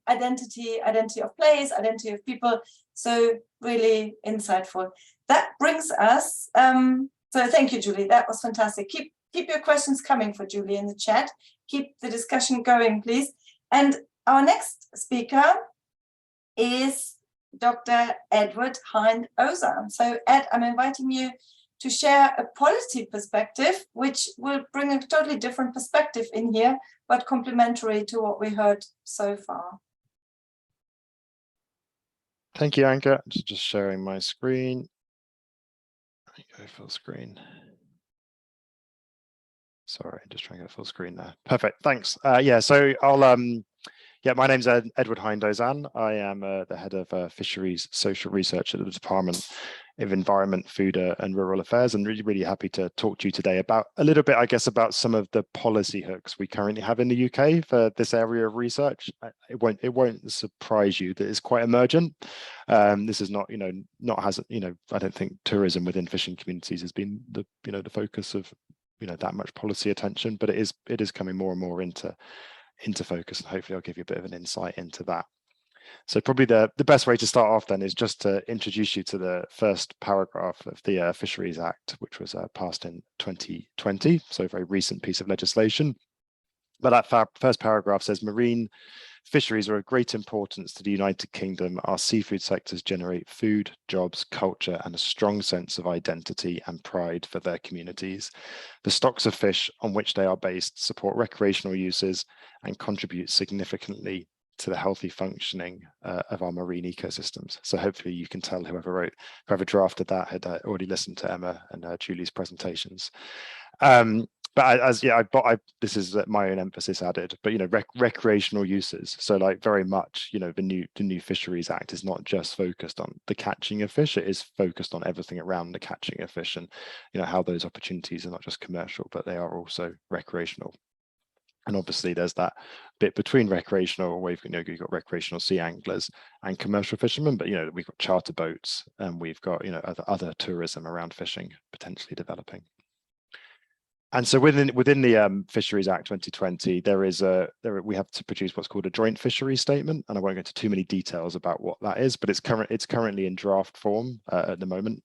Speaker 1: identity of place, identity of people. So really insightful. That brings us, so thank you, Julie, that was fantastic. Keep your questions coming for Julie in the chat. Keep the discussion going, please. And our next speaker is Dr. Edward Hind-Ozan. So Ed, I'm inviting you to share a policy perspective, which will bring a totally different perspective in here, but complementary to what we heard so far.
Speaker 4: Thank you, Anke. I'm just sharing my screen. Go full screen. Sorry, just trying to get full screen there. Perfect, thanks. Yeah, so I'll my name's Edward Hind-Ozan. I am the head of Fisheries Social Research at the Department of Environment, Food and Rural Affairs, and really happy to talk to you today about a little bit, I guess, about some of the policy hooks we currently have in the UK for this area of research. It won't surprise you that it's quite emergent. This is not, I don't think tourism within fishing communities has been the focus of that much policy attention, but it is coming more and more into focus, and hopefully I'll give you a bit of an insight into that. So probably the best way to start off then is just to introduce you to the first paragraph of the Fisheries Act, which was passed in 2020, so a very recent piece of legislation. But that first paragraph says, marine fisheries are of great importance to the United Kingdom. Our seafood sectors generate food, jobs, culture, and a strong sense of identity and pride for their communities. The stocks of fish on which they are based support recreational uses and contribute significantly to the healthy functioning of our marine ecosystems. So hopefully you can tell whoever drafted that had already listened to Emma and Julie's presentations. But this is my own emphasis added, but recreational uses. So like very much, the new Fisheries Act is not just focused on the catching of fish, it is focused on everything around the catching of fish, and how those opportunities are not just commercial, but they are also recreational. And obviously there's that bit between recreational, where you've got recreational sea anglers and commercial fishermen, but we've got charter boats, and we've got other tourism around fishing potentially developing. And so within the Fisheries Act 2020, we have to produce what's called a joint fisheries statement, and I won't go into too many details about what that is, but it's currently in draft form at the moment,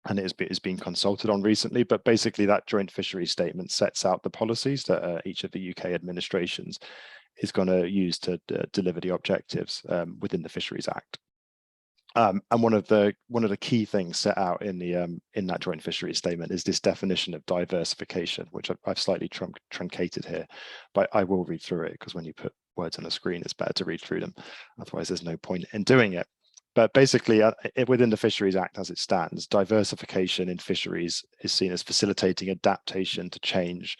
Speaker 4: and it is being consulted on recently. But basically, that joint fisheries statement sets out the policies that each of the UK administrations is going to use to deliver the objectives within the Fisheries Act. And one of the key things set out in that joint fisheries statement is this definition of diversification, which I've slightly truncated here, but I will read through it, because when you put words on a screen, it's better to read through them. Otherwise, there's no point in doing it. But basically, within the Fisheries Act as it stands, diversification in fisheries is seen as facilitating adaptation to change,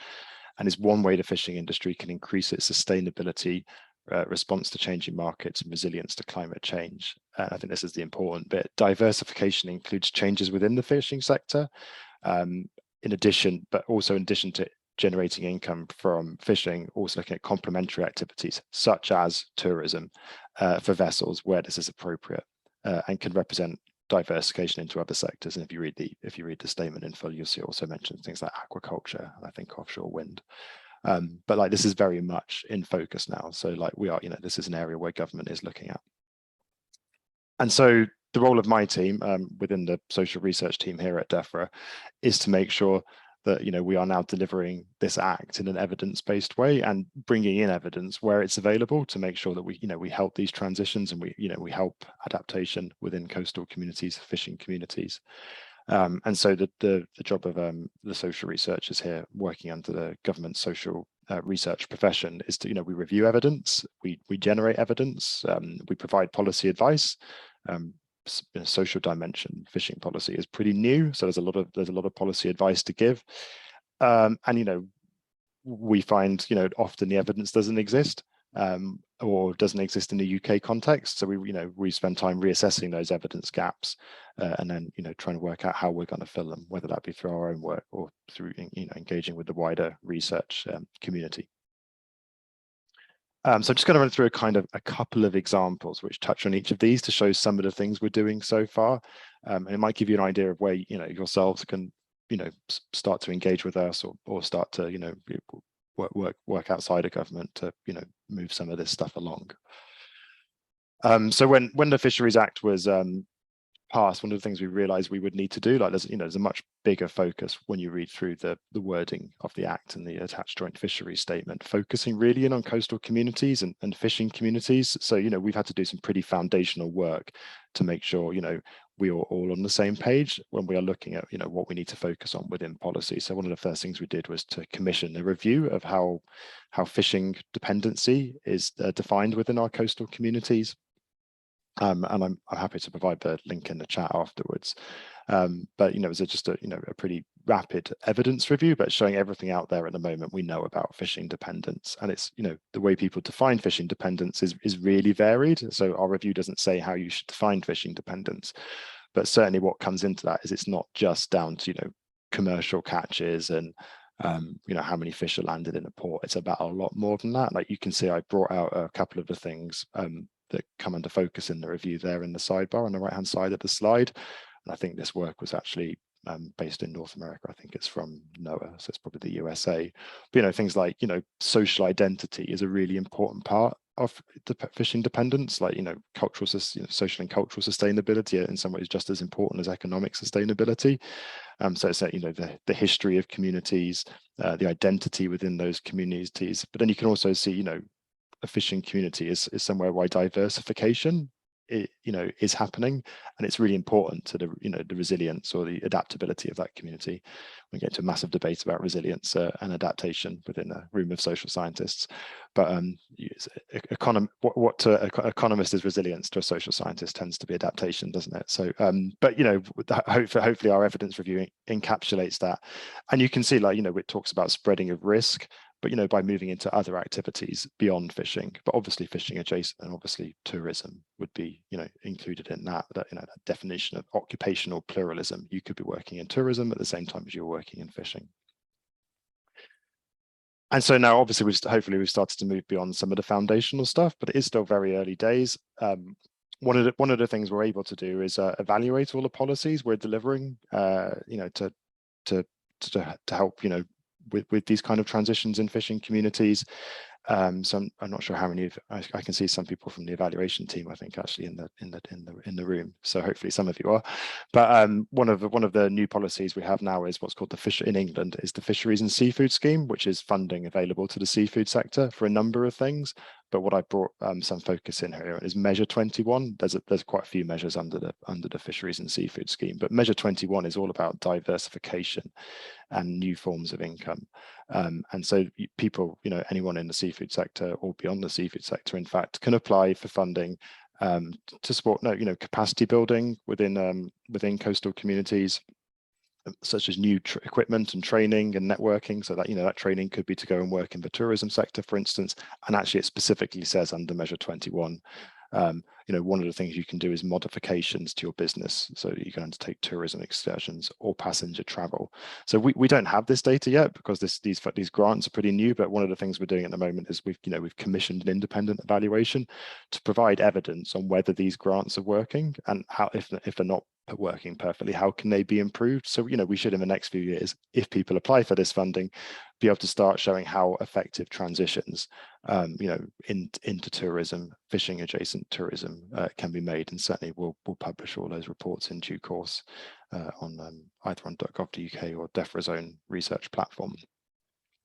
Speaker 4: and is one way the fishing industry can increase its sustainability, response to changing markets, and resilience to climate change. I think this is the important bit. Diversification includes changes within the fishing sector, in addition to generating income from fishing, also looking at complementary activities such as tourism for vessels where this is appropriate, and can represent diversification into other sectors. And if you read the statement in full, you'll see also mentions things like aquaculture, and I think offshore wind. But like this is very much in focus now. So like this is an area where government is looking at. And so the role of my team within the social research team here at DEFRA is to make sure that we are now delivering this act in an evidence-based way and bringing in evidence where it's available to make sure that we help these transitions and we help adaptation within coastal communities, fishing communities. And so the job of the social researchers here working under the government social research profession is to we review evidence, we generate evidence, we provide policy advice. Social dimension fishing policy is pretty new, so there's a lot of policy advice to give, and we find often the evidence doesn't exist or doesn't exist in the UK context, so we spend time reassessing those evidence gaps and then trying to work out how we're going to fill them, whether that be through our own work or through engaging with the wider research community. So I'm just going to run through a couple of examples which touch on each of these to show some of the things we're doing so far, and it might give you an idea of where yourselves can start to engage with us or start to work outside of government to move some of this stuff along. So when the Fisheries Act was passed, one of the things we realized we would need to do, there's a much bigger focus when you read through the wording of the Act and the attached joint fisheries statement, focusing really in on coastal communities and fishing communities. So, we've had to do some pretty foundational work to make sure, we are all on the same page when we are looking at, what we need to focus on within policy. So one of the first things we did was to commission a review of how fishing dependency is defined within our coastal communities. And I'm happy to provide the link in the chat afterwards. But it was just a pretty rapid evidence review, but showing everything out there at the moment we know about fishing dependence. And it's the way people define fishing dependence is really varied. So our review doesn't say how you should define fishing dependence, but certainly what comes into that is it's not just down to commercial catches and how many fish are landed in a port. It's about a lot more than that. Like you can see, I brought out a couple of the things that come under focus in the review there in the sidebar on the right hand side of the slide. And I think this work was actually based in North America. I think it's from NOAA, so it's probably the USA. But things like social identity is a really important part of the fishing dependence, like cultural, social and cultural sustainability in some ways just as important as economic sustainability. So it's the history of communities, the identity within those communities, but then you can also see a fishing community is somewhere where diversification is happening, and it's really important to the resilience or the adaptability of that community. We get into a massive debate about resilience and adaptation within a room of social scientists, but what to an economist is resilience, to a social scientist tends to be adaptation, doesn't it? So but hopefully our evidence review encapsulates that, and you can see it talks about spreading of risk, but by moving into other activities beyond fishing, but obviously fishing adjacent, and obviously tourism would be included in that definition of occupational pluralism. You could be working in tourism at the same time as you're working in fishing. And so now obviously hopefully we've started to move beyond some of the foundational stuff, but it is still very early days. One of the things we're able to do is evaluate all the policies we're delivering to help with these kind of transitions in fishing communities. So I'm not sure how many of I can see some people from the evaluation team, I think, actually in the room. So hopefully some of you are. But one of the new policies we have now is what's called in England is the Fisheries and Seafood Scheme, which is funding available to the seafood sector for a number of things. But what I brought some focus in here is Measure 21. There's quite a few measures under the Fisheries and Seafood Scheme, but Measure 21 is all about diversification and new forms of income. And so people, anyone in the seafood sector or beyond the seafood sector, in fact, can apply for funding to support capacity building within coastal communities, such as new equipment and training and networking. So that that training could be to go and work in the tourism sector, for instance. And actually it specifically says under Measure 21, one of the things you can do is modifications to your business, so that you can undertake tourism excursions or passenger travel. So we don't have this data yet because these grants are pretty new, but one of the things we're doing at the moment is we've commissioned an independent evaluation to provide evidence on whether these grants are working, and how, if they're not working perfectly, how can they be improved. So we should in the next few years, if people apply for this funding, be able to start showing how effective transitions, into tourism, fishing adjacent tourism can be made. And certainly we'll publish all those reports in due course on either on .gov.uk or DEFRA's own research platform.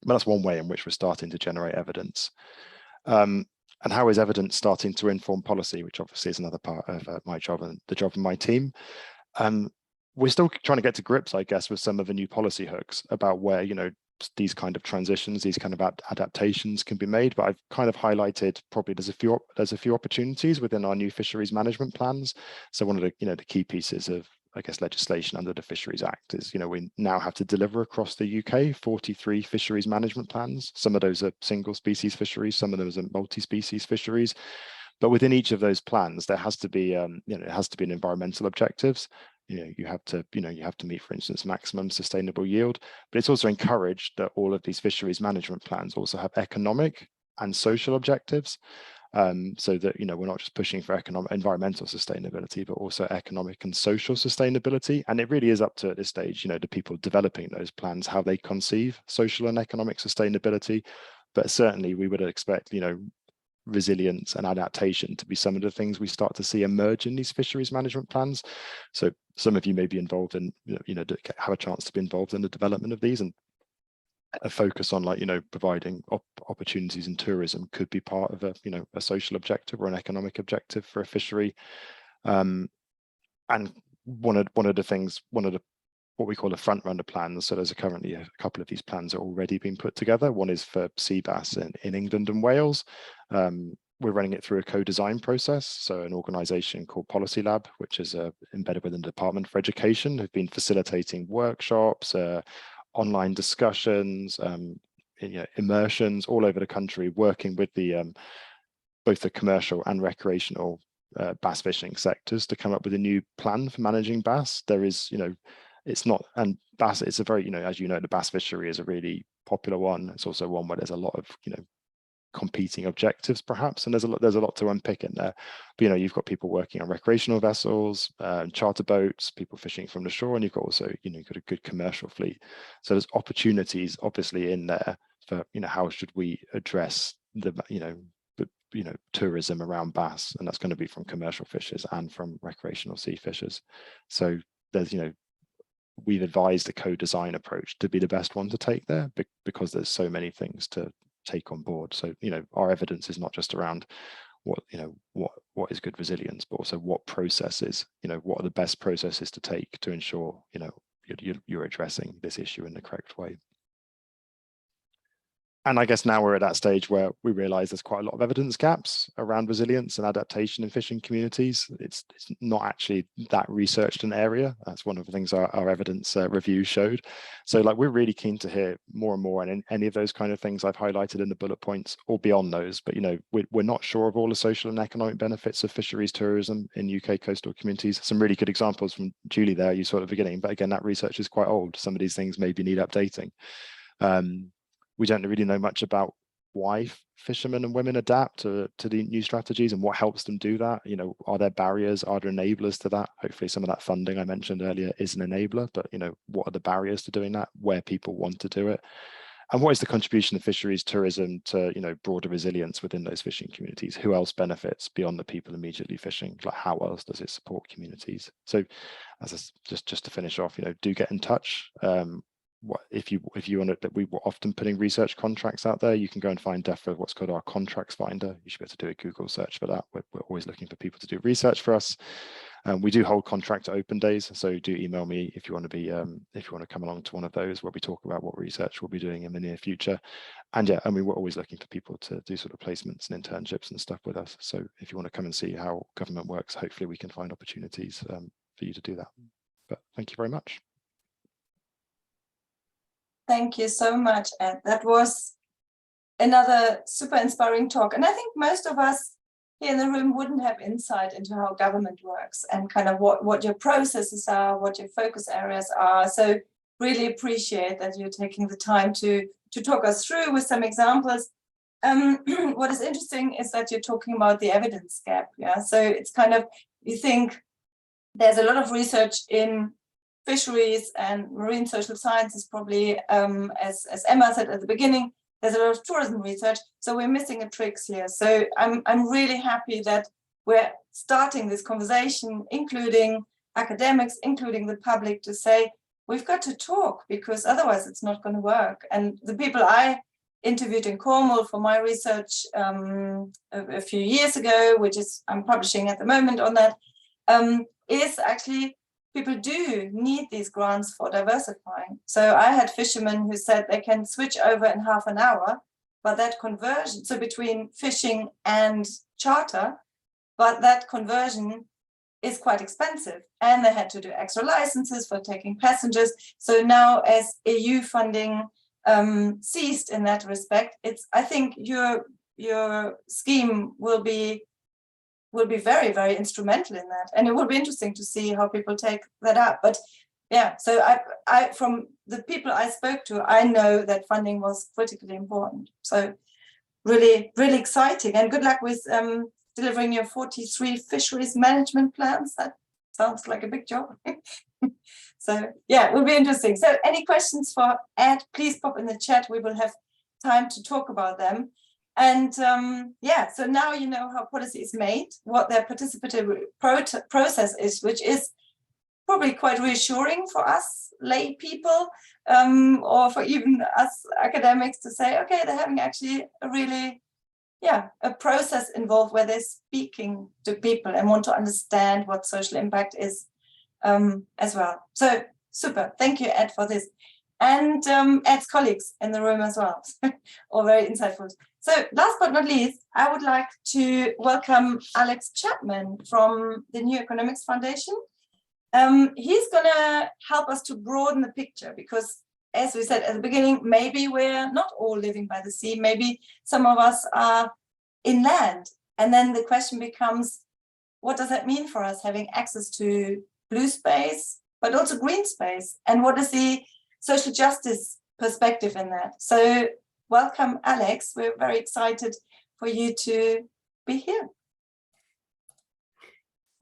Speaker 4: But that's one way in which we're starting to generate evidence. And how is evidence starting to inform policy, which obviously is another part of my job and the job of my team. We're still trying to get to grips, I guess, with some of the new policy hooks about where, these kind of transitions, these kind of adaptations can be made. But I've kind of highlighted probably there's a few opportunities within our new fisheries management plans. So one of the, the key pieces of, I guess, legislation under the Fisheries Act is, we now have to deliver across the UK 43 fisheries management plans. Some of those are single species fisheries, some of those are multi-species fisheries. But within each of those plans, there has to be, it has to be an environmental objectives. You have to meet, for instance, maximum sustainable yield. But it's also encouraged that all of these fisheries management plans also have economic and social objectives. So that we're not just pushing for environmental sustainability, but also economic and social sustainability. And it really is up to, at this stage, the people developing those plans, how they conceive social and economic sustainability. But certainly we would expect resilience and adaptation to be some of the things we start to see emerge in these fisheries management plans. So some of you may be involved in, have a chance to be involved in the development of these, and a focus on providing opportunities in tourism could be part of a social objective or an economic objective for a fishery. And one of the what we call a front runner plans. So there's currently a couple of these plans are already being put together. One is for sea bass in England and Wales. We're running it through a co-design process. So an organisation called Policy Lab, which is embedded within the Department for Education, have been facilitating workshops, online discussions, immersions all over the country, working with the both the commercial and recreational bass fishing sectors to come up with a new plan for managing bass. There is, it's not, and bass, it's a very, as the bass fishery is a really popular one. It's also one where there's a lot of, competing objectives perhaps, and there's a lot to unpick in there. But you've got people working on recreational vessels, charter boats, people fishing from the shore, and you've got also you've got a good commercial fleet. So there's opportunities obviously in there for how should we address the tourism around bass, and that's going to be from commercial fishers and from recreational sea fishers. So there's we've advised a co-design approach to be the best one to take there, because there's so many things to take on board. So our evidence is not just around what is good resilience, but also what processes, what are the best processes to take to ensure you're addressing this issue in the correct way. And I guess now we're at that stage where we realize there's quite a lot of evidence gaps around resilience and adaptation in fishing communities. It's not actually that researched an area. That's one of the things our evidence review showed. So we're really keen to hear more and more, and in any of those kind of things I've highlighted in the bullet points or beyond those. But we're not sure of all the social and economic benefits of fisheries tourism in UK coastal communities. Some really good examples from Julie there you saw at the beginning, but again, that research is quite old. Some of these things maybe need updating. We don't really know much about why fishermen and women adapt to the new strategies and what helps them do that. Are there barriers? Are there enablers to that? Hopefully some of that funding I mentioned earlier is an enabler, but what are the barriers to doing that? Where people want to do it? And what is the contribution of fisheries tourism to broader resilience within those fishing communities? Who else benefits beyond the people immediately fishing? How else does it support communities? So just to finish off, do get in touch. If you want to, we were often putting research contracts out there. You can go and find DEFRA, what's called our contracts finder. You should be able to do a Google search for that. We're always looking for people to do research for us. We do hold contractor open days, so do email me if you want to be if you want to come along to one of those where we talk about what research we'll be doing in the near future. And we're always looking for people to do sort of placements and internships and stuff with us. So if you want to come and see how government works, hopefully we can find opportunities for you to do that. But thank you very much.
Speaker 1: Thank you so much, Ed. That was another super inspiring talk. And I think most of us here in the room wouldn't have insight into how government works and kind of what your processes are, what your focus areas are. So really appreciate that you're taking the time to talk us through with some examples. What is interesting is that you're talking about the evidence gap. Yeah, so it's kind of, you think there's a lot of research in fisheries and marine social sciences, probably, as Emma said at the beginning, there's a lot of tourism research, so we're missing a trick here. So I'm really happy that we're starting this conversation, including academics, including the public, to say, we've got to talk, because otherwise it's not going to work. And the people I interviewed in Cornwall for my research a few years ago, which is I'm publishing at the moment on that, is actually people do need these grants for diversifying. So I had fishermen who said they can switch over in half an hour, but that conversion, so between fishing and charter, but that conversion is quite expensive, and they had to do extra licenses for taking passengers. So now, as EU funding ceased in that respect, I think your scheme will be very, very instrumental in that, and it will be interesting to see how people take that up. But yeah, so I from the people I spoke to, I know that funding was critically important. So really, really exciting, and good luck with delivering your 43 fisheries management plans. That sounds like a big job. So yeah, it will be interesting. So any questions for Ed, please pop in the chat. We will have time to talk about them. And yeah, so now you know how policy is made, what their participatory process is, which is probably quite reassuring for us lay people, or for even us academics to say, okay, they're having actually a really, a process involved where they're speaking to people and want to understand what social impact is as well. So super, thank you, Ed, for this. And Ed's colleagues in the room as well, all very insightful. So last but not least, I would like to welcome Alex Chapman from the New Economics Foundation. He's gonna help us to broaden the picture, because as we said at the beginning, maybe we're not all living by the sea, maybe some of us are inland. And then the question becomes, what does that mean for us having access to blue space, but also green space? And what is the social justice perspective in that? So welcome, Alex. We're very excited for you to be here.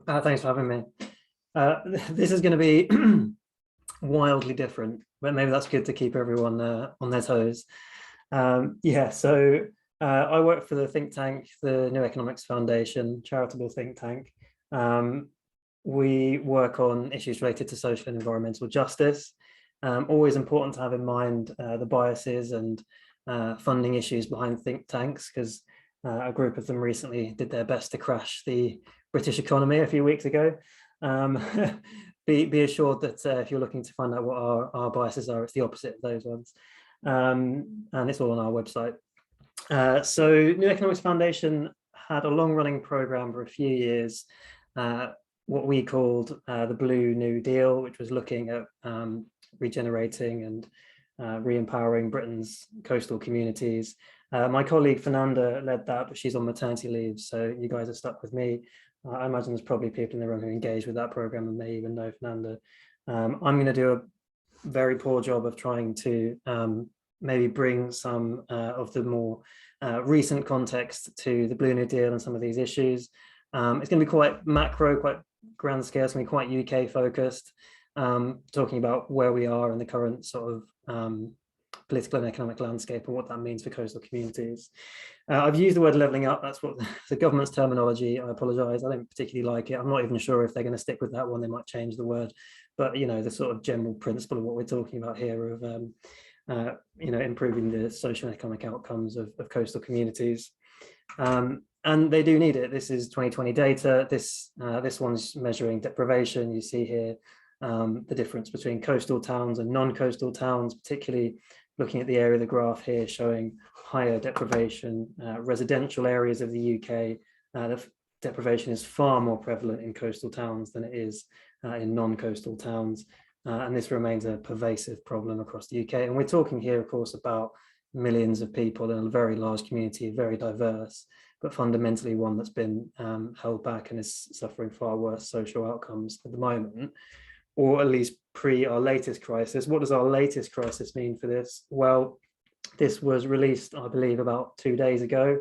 Speaker 5: Thanks for having me. This is going to be wildly different, but maybe that's good to keep everyone on their toes. So I work for the think tank, the New Economics Foundation, charitable think tank. We work on issues related to social and environmental justice. Always important to have in mind the biases and funding issues behind think tanks, because a group of them recently did their best to crash the British economy a few weeks ago. Be assured that if you're looking to find out what our biases are, it's the opposite of those ones. And it's all on our website. So New Economics Foundation had a long-running program for a few years, what we called the Blue New Deal, which was looking at regenerating and re-empowering Britain's coastal communities. My colleague Fernanda led that, but she's on maternity leave, so you guys are stuck with me. I imagine there's probably people in the room who engage with that program and may even know Fernanda. I'm going to do a very poor job of trying to maybe bring some of the more recent context to the Blue New Deal and some of these issues. It's going to be quite macro, quite grand scale. It's going to be quite UK focused, talking about where we are in the current sort of political and economic landscape and what that means for coastal communities. I've used the word levelling up. That's what the government's terminology. I apologise. I don't particularly like it. I'm not even sure if they're going to stick with that one. They might change the word, but you know, the sort of general principle of what we're talking about here of you know, improving the social and economic outcomes of coastal communities. And they do need it. This is 2020 data. This one's measuring deprivation. You see here the difference between coastal towns and non-coastal towns, particularly looking at the area of the graph here showing higher deprivation. Residential areas of the UK, the deprivation is far more prevalent in coastal towns than it is in non-coastal towns. And this remains a pervasive problem across the UK. And we're talking here, of course, about millions of people in a very large community, very diverse, but fundamentally one that's been held back and is suffering far worse social outcomes at the moment, or at least pre our latest crisis. What does our latest crisis mean for this? Well, this was released, I believe, about 2 days ago.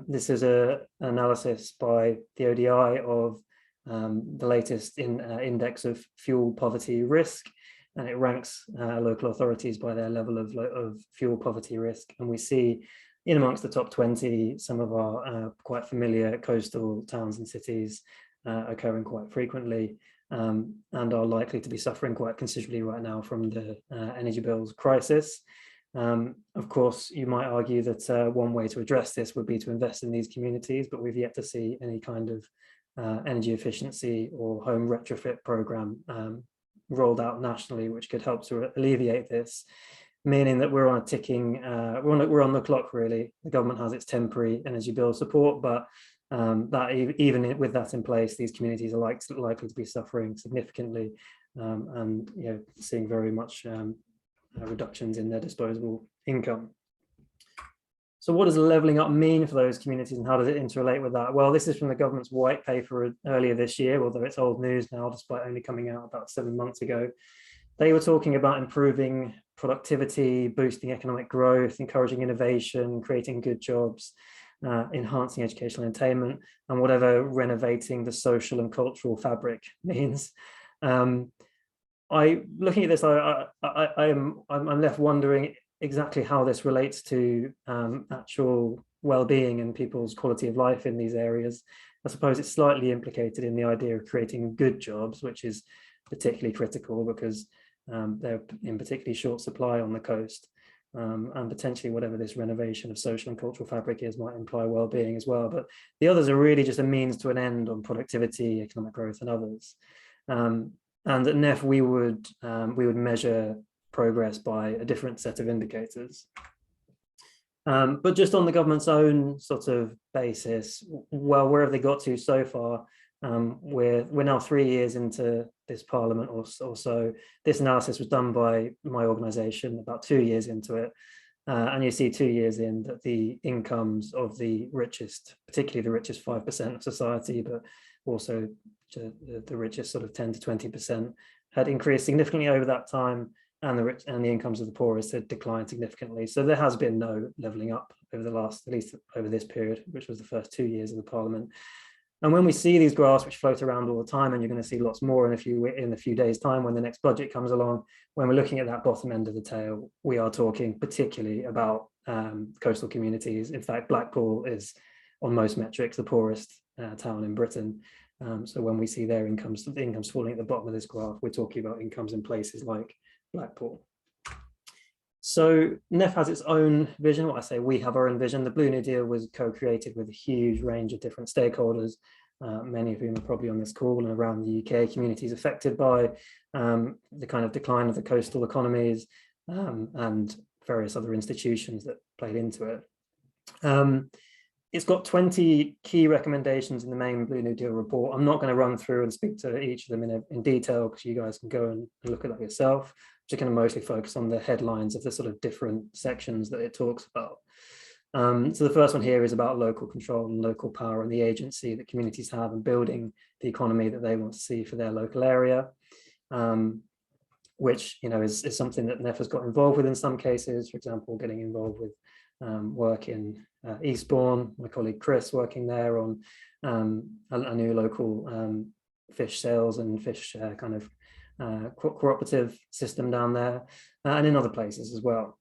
Speaker 5: This is an analysis by the ODI of the latest index of fuel poverty risk, and it ranks local authorities by their level of fuel poverty risk. And we see in amongst the top 20, some of our quite familiar coastal towns and cities occurring quite frequently, and are likely to be suffering quite considerably right now from the energy bills crisis. Of course, you might argue that one way to address this would be to invest in these communities, but we've yet to see any kind of energy efficiency or home retrofit program rolled out nationally, which could help to alleviate this, meaning that we're on a ticking, we're on the clock really. The government has its temporary energy bill support, but that even with that in place, these communities are likely to be suffering significantly, and seeing very much reductions in their disposable income. So what does levelling up mean for those communities, and how does it interrelate with that? Well, this is from the government's white paper earlier this year, although it's old news now, despite only coming out about 7 months ago. They were talking about improving productivity, boosting economic growth, encouraging innovation, creating good jobs, enhancing educational attainment, and whatever renovating the social and cultural fabric means. Looking at this, I'm left wondering exactly how this relates to actual well-being and people's quality of life in these areas. I suppose it's slightly implicated in the idea of creating good jobs, which is particularly critical because they're in particularly short supply on the coast, and potentially whatever this renovation of social and cultural fabric is might imply well-being as well. But the others are really just a means to an end on productivity, economic growth, and others. And at NEF, we would measure progress by a different set of indicators. But just on the government's own sort of basis, well, where have they got to so far? We're now 3 years into this parliament or so. This analysis was done by my organisation about 2 years into it. And you see 2 years in that the incomes of the richest, particularly the richest 5% of society, but also the richest sort of 10 to 20%, had increased significantly over that time, and the incomes of the poorest had declined significantly. So there has been no levelling up over the last, at least over this period, which was the first 2 years of the parliament. And when we see these graphs which float around all the time, and you're going to see lots more in a few days' time when the next budget comes along, when we're looking at that bottom end of the tail, we are talking particularly about coastal communities. In fact, Blackpool is on most metrics the poorest town in Britain. So when we see their incomes falling at the bottom of this graph, we're talking about incomes in places like Blackpool. So NEF has its own vision. What I say, we have our own vision. The Blue New Deal was co-created with a huge range of different stakeholders, many of whom are probably on this call, and around the UK, communities affected by the kind of decline of the coastal economies, and various other institutions that played into it. It's got 20 key recommendations in the main Blue New Deal report. I'm not going to run through and speak to each of them in detail, because you guys can go and look at that yourself. Just going to mostly focus on the headlines of the sort of different sections that it talks about. So the first one here is about local control and local power and the agency that communities have in building the economy that they want to see for their local area, which is something that NEF has got involved with in some cases. For example, getting involved with work in Eastbourne, my colleague Chris working there on a new local fish sales and fish kind of cooperative system down there, and in other places as well.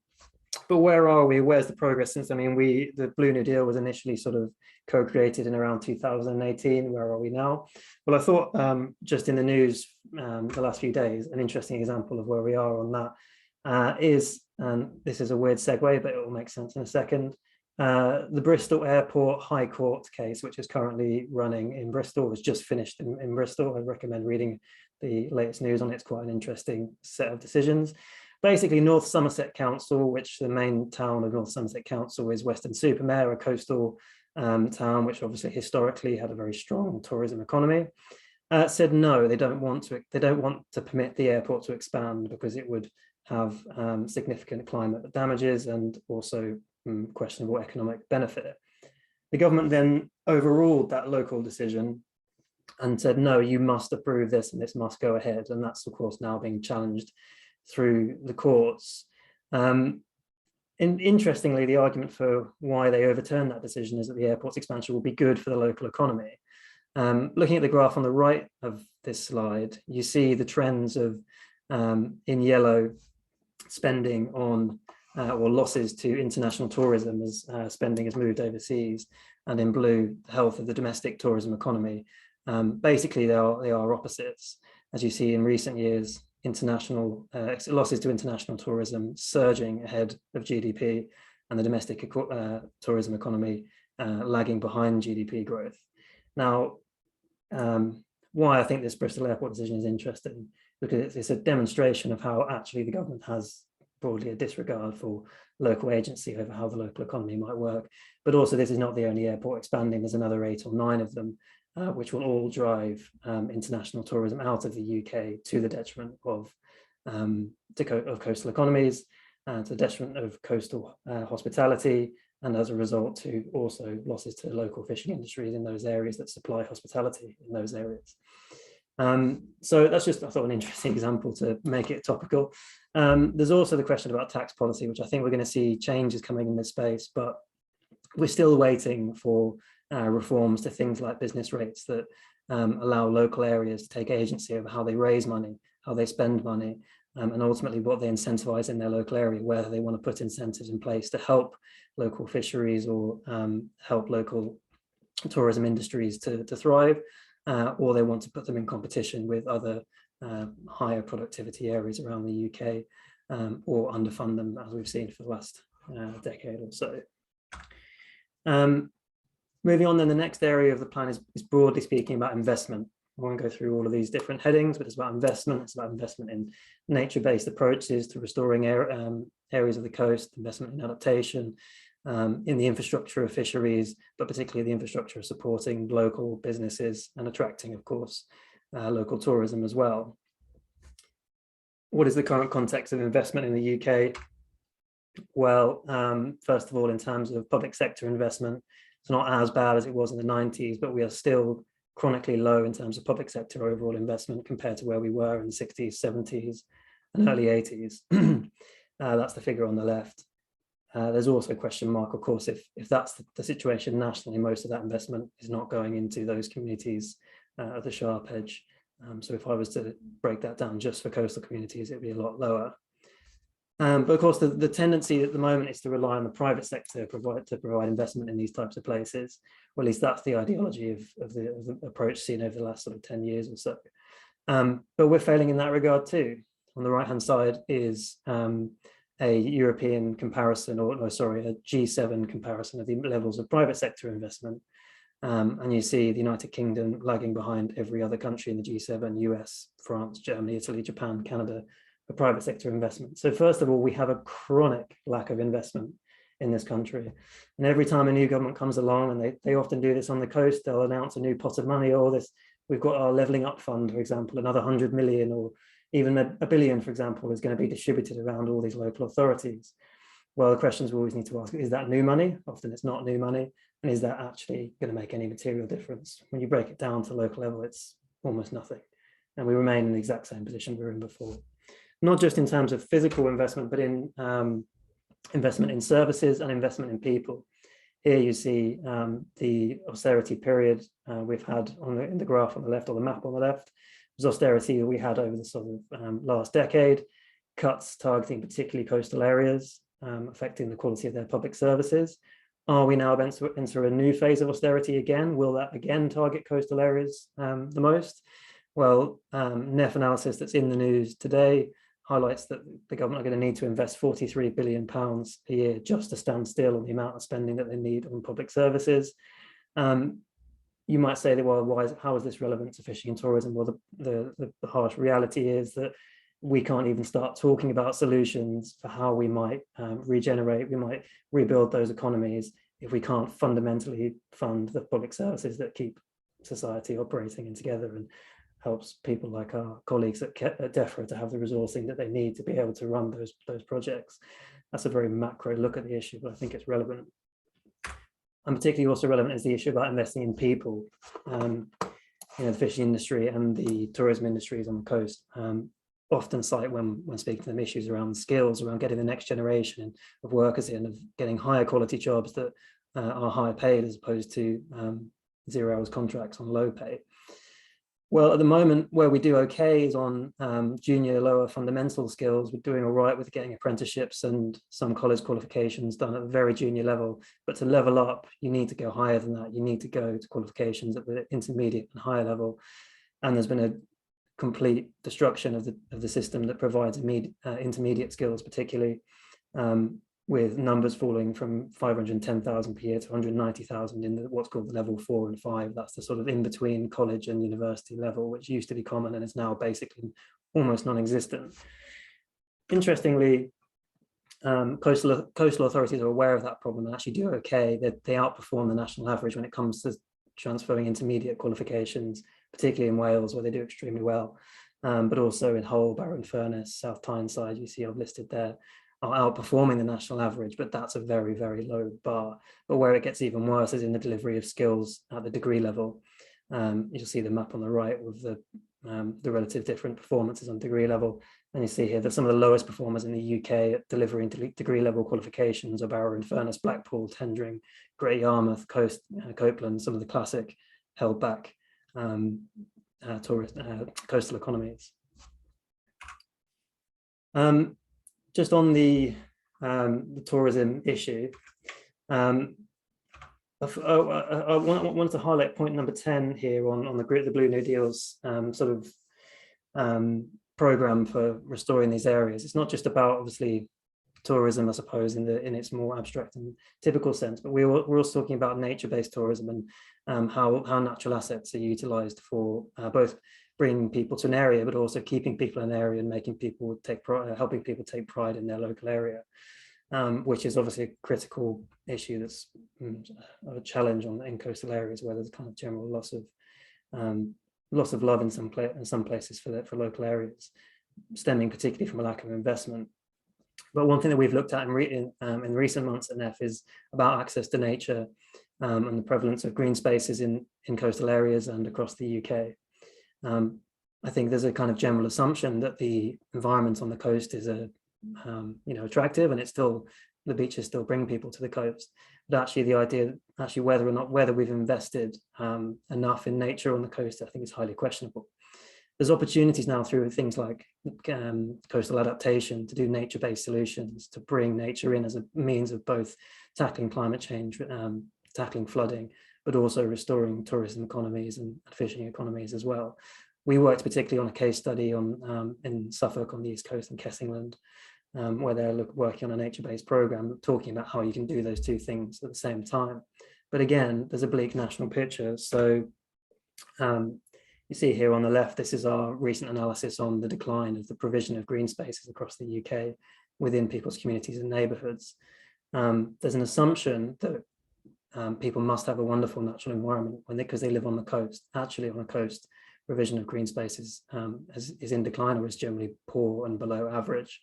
Speaker 5: But where are we? Where's the progress since? I mean, the Blue New Deal was initially sort of co-created in around 2018. Where are we now? Well, I thought just in the news the last few days, an interesting example of where we are on that is, and this is a weird segue, but it will make sense in a second. The Bristol Airport High Court case, which is currently running in Bristol, was just finished in Bristol. I recommend reading the latest news on it. It's quite an interesting set of decisions. Basically, North Somerset Council, which the main town of North Somerset Council is Weston-super-Mare, a coastal town, which obviously historically had a very strong tourism economy, said no, they don't want to permit the airport to expand because it would have significant climate damages and also questionable economic benefit. The government then overruled that local decision and said, no, you must approve this and this must go ahead. And that's, of course, now being challenged through the courts. And interestingly, the argument for why they overturned that decision is that the airport's expansion will be good for the local economy. Looking at the graph on the right of this slide, you see the trends of, in yellow, spending on or losses to international tourism as spending has moved overseas, and in blue, the health of the domestic tourism economy. Basically, they are opposites. As you see in recent years, international losses to international tourism surging ahead of GDP, and the domestic tourism economy lagging behind GDP growth. Now, why I think this Bristol Airport decision is interesting, because it's a demonstration of how actually the government has broadly a disregard for local agency over how the local economy might work. But also, this is not the only airport expanding. There's another 8 or 9 of them, which will all drive international tourism out of the UK to the detriment of coastal economies, to the detriment of coastal hospitality, and as a result to also losses to local fishing industries in those areas that supply hospitality in those areas. So that's just, I thought, an interesting example to make it topical. There's also the question about tax policy, which I think we're going to see changes coming in this space, but we're still waiting for reforms to things like business rates that allow local areas to take agency over how they raise money, how they spend money, and ultimately what they incentivize in their local area, whether they want to put incentives in place to help local fisheries or help local tourism industries to thrive, or they want to put them in competition with other higher productivity areas around the UK, or underfund them, as we've seen for the last decade or so. Moving on, then, the next area of the plan is broadly speaking about investment. I won't go through all of these different headings, but it's about investment. It's about investment in nature-based approaches to restoring areas of the coast, investment in adaptation, in the infrastructure of fisheries, but particularly the infrastructure of supporting local businesses and attracting, of course, local tourism as well. What is the current context of investment in the UK? Well, first of all, in terms of public sector investment, it's not as bad as it was in the 90s, but we are still chronically low in terms of public sector overall investment compared to where we were in the 60s, 70s, and early 80s. That's the figure on the left. There's also a question mark, of course, if that's the situation nationally, most of that investment is not going into those communities at the sharp edge. So if I was to break that down just for coastal communities, it'd be a lot lower. But of course, the tendency at the moment is to rely on the private sector to provide investment in these types of places, or at least that's the ideology of the approach seen over the last sort of 10 years or so. But we're failing in that regard too. On the right-hand side is a European comparison, a G7 comparison of the levels of private sector investment. And you see the United Kingdom lagging behind every other country in the G7, US, France, Germany, Italy, Japan, Canada, for private sector investment. So first of all, we have a chronic lack of investment in this country. And every time a new government comes along, and they often do this on the coast, they'll announce a new pot of money, or this, we've got our levelling up fund, for example, another 100 million, or even a billion, for example, is going to be distributed around all these local authorities. Well, the questions we always need to ask, is that new money? Often it's not new money. And is that actually going to make any material difference? When you break it down to local level, it's almost nothing. And we remain in the exact same position we were in before. Not just in terms of physical investment, but in investment in services and investment in people. Here you see the austerity period we've had in the graph on the left, or the map on the left. It was austerity that we had over the sort of last decade, cuts targeting particularly coastal areas, affecting the quality of their public services. Are we now about to enter a new phase of austerity again? Will that again target coastal areas the most? Well, NEF analysis that's in the news today highlights that the government are going to need to invest £43 billion a year just to stand still on the amount of spending that they need on public services. You might say that, well, how is this relevant to fishing and tourism? Well, the harsh reality is that we can't even start talking about solutions for how we might regenerate, we might rebuild those economies if we can't fundamentally fund the public services that keep society operating and together and helps people like our colleagues at DEFRA to have the resourcing that they need to be able to run those projects. That's a very macro look at the issue, but I think it's relevant. And particularly also relevant is the issue about investing in people. The fishing industry and the tourism industries on the coast often cite when speaking to them issues around skills, around getting the next generation of workers in, of getting higher quality jobs that are higher paid, as opposed to 0 hours contracts on low pay. Well, at the moment, where we do okay is on junior, lower fundamental skills. We're doing all right with getting apprenticeships and some college qualifications done at a very junior level. But to level up, you need to go higher than that. You need to go to qualifications at the intermediate and higher level. And there's been a complete destruction of the system that provides intermediate skills, particularly with numbers falling from 510,000 per year to 190,000 in what's called the level 4 and 5. That's the sort of in between college and university level, which used to be common and is now basically almost non-existent. Interestingly, coastal authorities are aware of that problem and actually do okay. They outperform the national average when it comes to transferring intermediate qualifications, particularly in Wales, where they do extremely well, but also in Hull, Barrow Furness, South Tyneside, you see I've listed there, are outperforming the national average, but that's a very, very low bar. But where it gets even worse is in the delivery of skills at the degree level. You'll see the map on the right with the relative different performances on degree level. And you see here that some of the lowest performers in the UK at delivering degree level qualifications are Barrow and Furness, Blackpool, Tendring, Great Yarmouth, Copeland, some of the classic held back coastal economies. Just on the tourism issue, I wanted to highlight point number 10 here on the Blue New Deal's sort of program for restoring these areas. It's not just about obviously tourism, I suppose, in its more abstract and typical sense, but we're also talking about nature-based tourism and how natural assets are utilised for both bringing people to an area, but also keeping people in an area and making people take pride, helping people take pride in their local area, which is obviously a critical issue that's a challenge in coastal areas where there's kind of general loss of love in some places for local areas, stemming particularly from a lack of investment. But one thing that we've looked at in recent months at NEF is about access to nature and the prevalence of green spaces in coastal areas and across the UK. I think there's a kind of general assumption that the environment on the coast is attractive, and the beaches still bring people to the coast. But actually the idea, whether we've invested enough in nature on the coast, I think is highly questionable. There's opportunities now through things like coastal adaptation to do nature-based solutions, to bring nature in as a means of both tackling climate change, tackling flooding, but also restoring tourism economies and fishing economies as well. We worked particularly on a case study in Suffolk on the East Coast in Kessingland, where they're working on a nature-based program, talking about how you can do those two things at the same time. But again, there's a bleak national picture. So you see here on the left, this is our recent analysis on the decline of the provision of green spaces across the UK within people's communities and neighbourhoods. There's an assumption that people must have a wonderful natural environment because they live on the coast. Actually, on the coast, provision of green spaces is in decline or is generally poor and below average.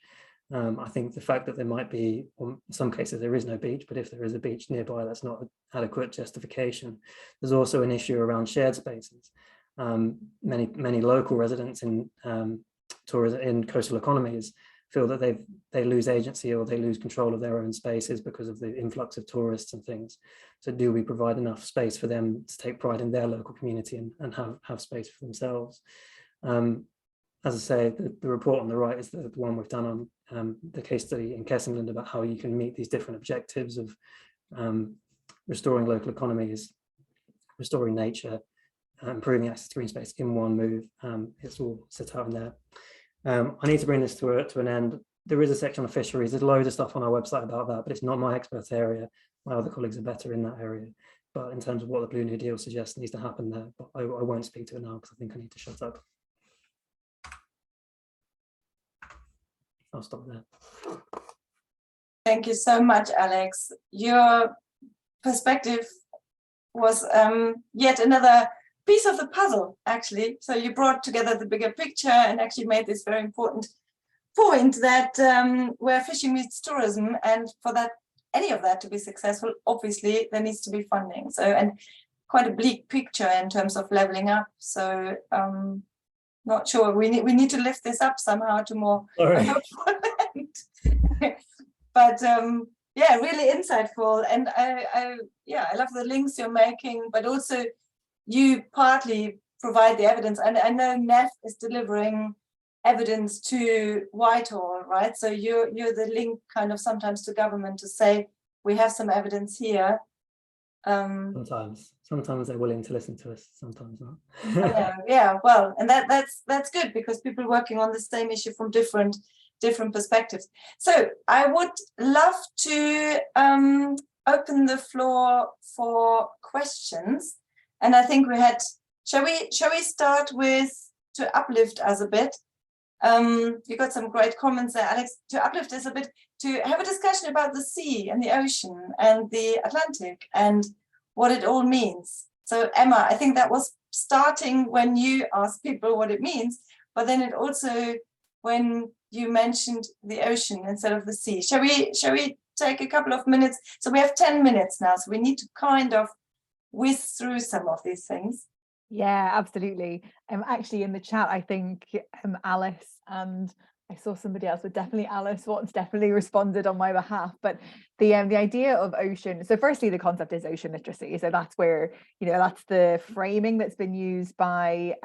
Speaker 5: I think the fact that there might be, or in some cases there is no beach, but if there is a beach nearby, that's not adequate justification. There's also an issue around shared spaces. Many local residents in tourism in coastal economies feel that they lose agency or they lose control of their own spaces because of the influx of tourists and things. So do we provide enough space for them to take pride in their local community and have space for themselves? As I say, the report on the right is the one we've done on the case study in Kessingland about how you can meet these different objectives of restoring local economies, restoring nature, improving access to green space in one move. It's all set out in there. I need to bring this to an end. There is a section on fisheries. There's loads of stuff on our website about that, but it's not my expert area. My other colleagues are better in that area. But in terms of what the Blue New Deal suggests needs to happen there, but I won't speak to it now because I think I need to shut up. I'll stop there.
Speaker 1: Thank you so much, Alex. Your perspective was yet another piece of the puzzle, actually. So you brought together the bigger picture and actually made this very important point that where fishing meets tourism, and for that, any of that to be successful, obviously there needs to be funding. So, and quite a bleak picture in terms of leveling up. So not sure, we need to lift this up somehow to more hopeful end. But yeah, really insightful. And I love the links you're making, but also you partly provide the evidence. And I know NEF is delivering evidence to Whitehall, right? So you're the link kind of sometimes to government to say, we have some evidence here.
Speaker 5: Sometimes they're willing to listen to us, sometimes not.
Speaker 1: yeah, well, and that's good, because people working on the same issue from different perspectives. So I would love to open the floor for questions, and I think we had. Shall we start with to uplift us a bit? You got some great comments there, Alex. To uplift us a bit, to have a discussion about the sea and the ocean and the Atlantic and what it all means. So Emma, I think that was starting when you asked people what it means, but then it also when you mentioned the ocean instead of the sea. Shall we take a couple of minutes? So we have 10 minutes now, so we need to kind of whiz through some of these things.
Speaker 2: Yeah, absolutely. Actually, in the chat, I think Alice and I saw somebody else, but definitely Alice Watts definitely responded on my behalf. But the idea of ocean. So firstly, the concept is ocean literacy. So that's where, that's the framing that's been used by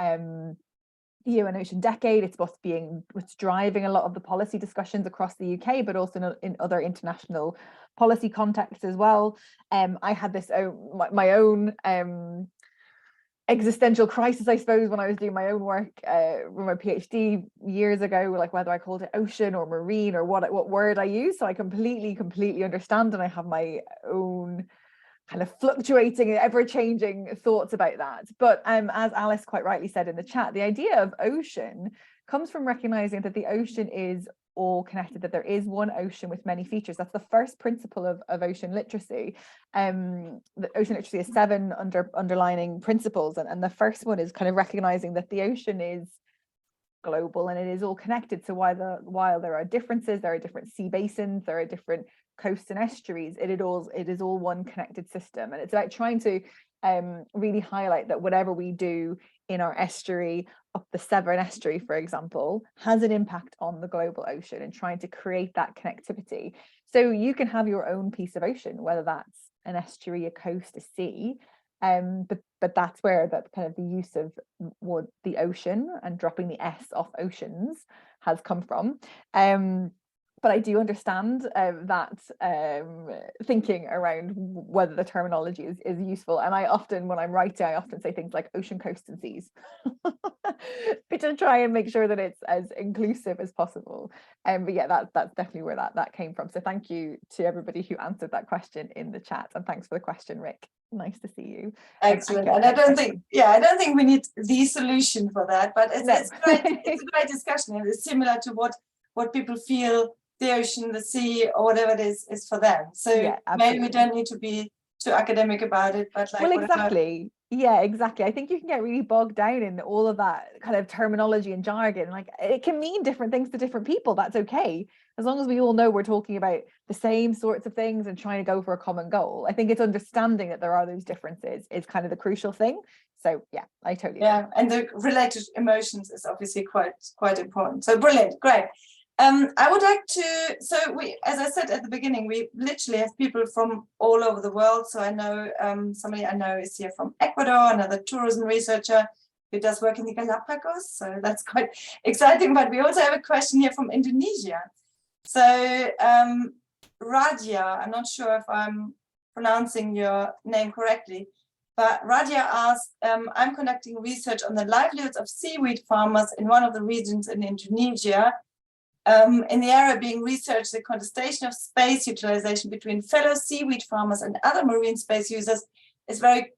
Speaker 2: UN Ocean Decade. It's what's driving a lot of the policy discussions across the UK, but also in other international policy contexts as well. I had this my own existential crisis, I suppose, when I was doing my own work with my PhD years ago, like whether I called it ocean or marine or what word I use. So I completely understand, and I have my own kind of fluctuating and ever-changing thoughts about that. But as Alice quite rightly said in the chat, the idea of ocean comes from recognizing that the ocean is all connected, that there is one ocean with many features. That's the first principle of ocean literacy. The ocean literacy has 7 underlining principles, and the first one is kind of recognizing that the ocean is global and it is all connected. So while there are differences, there are different sea basins, there are different coasts and estuaries, it is all one connected system. And it's about trying to really highlight that whatever we do in our estuary, up the Severn estuary, for example, has an impact on the global ocean, and trying to create that connectivity. So you can have your own piece of ocean, whether that's an estuary, a coast, a sea, but that's where that kind of the use of what the ocean and dropping the S off oceans has come from. But I do understand that thinking around whether the terminology is useful. And I often, when I'm writing, I often say things like ocean, coast and seas, but to try and make sure that it's as inclusive as possible. But yeah, that's definitely where that came from. So thank you to everybody who answered that question in the chat. And thanks for the question, Rick. Nice to see you.
Speaker 1: Excellent. And I don't think we need the solution for that, but it's a great discussion. And it's similar to what people feel the ocean, the sea, or whatever it is for them. So yeah, maybe we don't need to be too academic about it, but like,
Speaker 2: well, exactly. Yeah, exactly. I think you can get really bogged down in all of that kind of terminology and jargon. Like, it can mean different things to different people. That's okay, as long as we all know we're talking about the same sorts of things and trying to go for a common goal. I think it's understanding that there are those differences is kind of the crucial thing. So yeah, I totally agree.
Speaker 1: And the related emotions is obviously quite important. So brilliant, great. I would like to, so we, as I said at the beginning, we literally have people from all over the world. So I know somebody I know is here from Ecuador, another tourism researcher who does work in the Galapagos. So that's quite exciting. But we also have a question here from Indonesia. So Radia, I'm not sure if I'm pronouncing your name correctly, but Radia asked, I'm conducting research on the livelihoods of seaweed farmers in one of the regions in Indonesia. In the area being researched, the contestation of space utilization between fellow seaweed farmers and other marine space users is very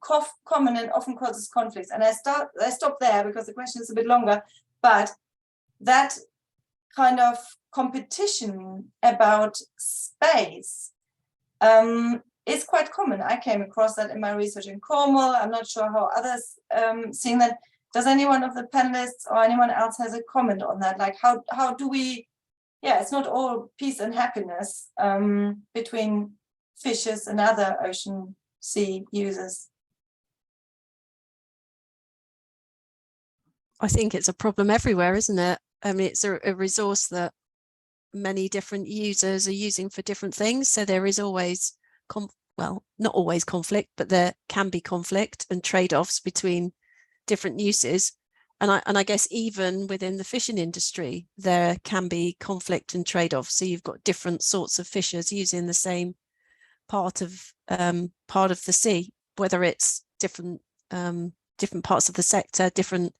Speaker 1: common and often causes conflicts. And I stop there because the question is a bit longer, but that kind of competition about space is quite common. I came across that in my research in Cornwall. I'm not sure how others seeing that. Does anyone of the panelists or anyone else has a comment on that? Like, how do we, yeah, it's not all peace and happiness between fishes and other ocean sea users.
Speaker 3: I think it's a problem everywhere, isn't it? I mean, it's a resource that many different users are using for different things. So there is always well, not always conflict, but there can be conflict and trade-offs between different uses. And I guess even within the fishing industry, there can be conflict and trade-offs. So you've got different sorts of fishers using the same part of the sea, whether it's different parts of the sector, different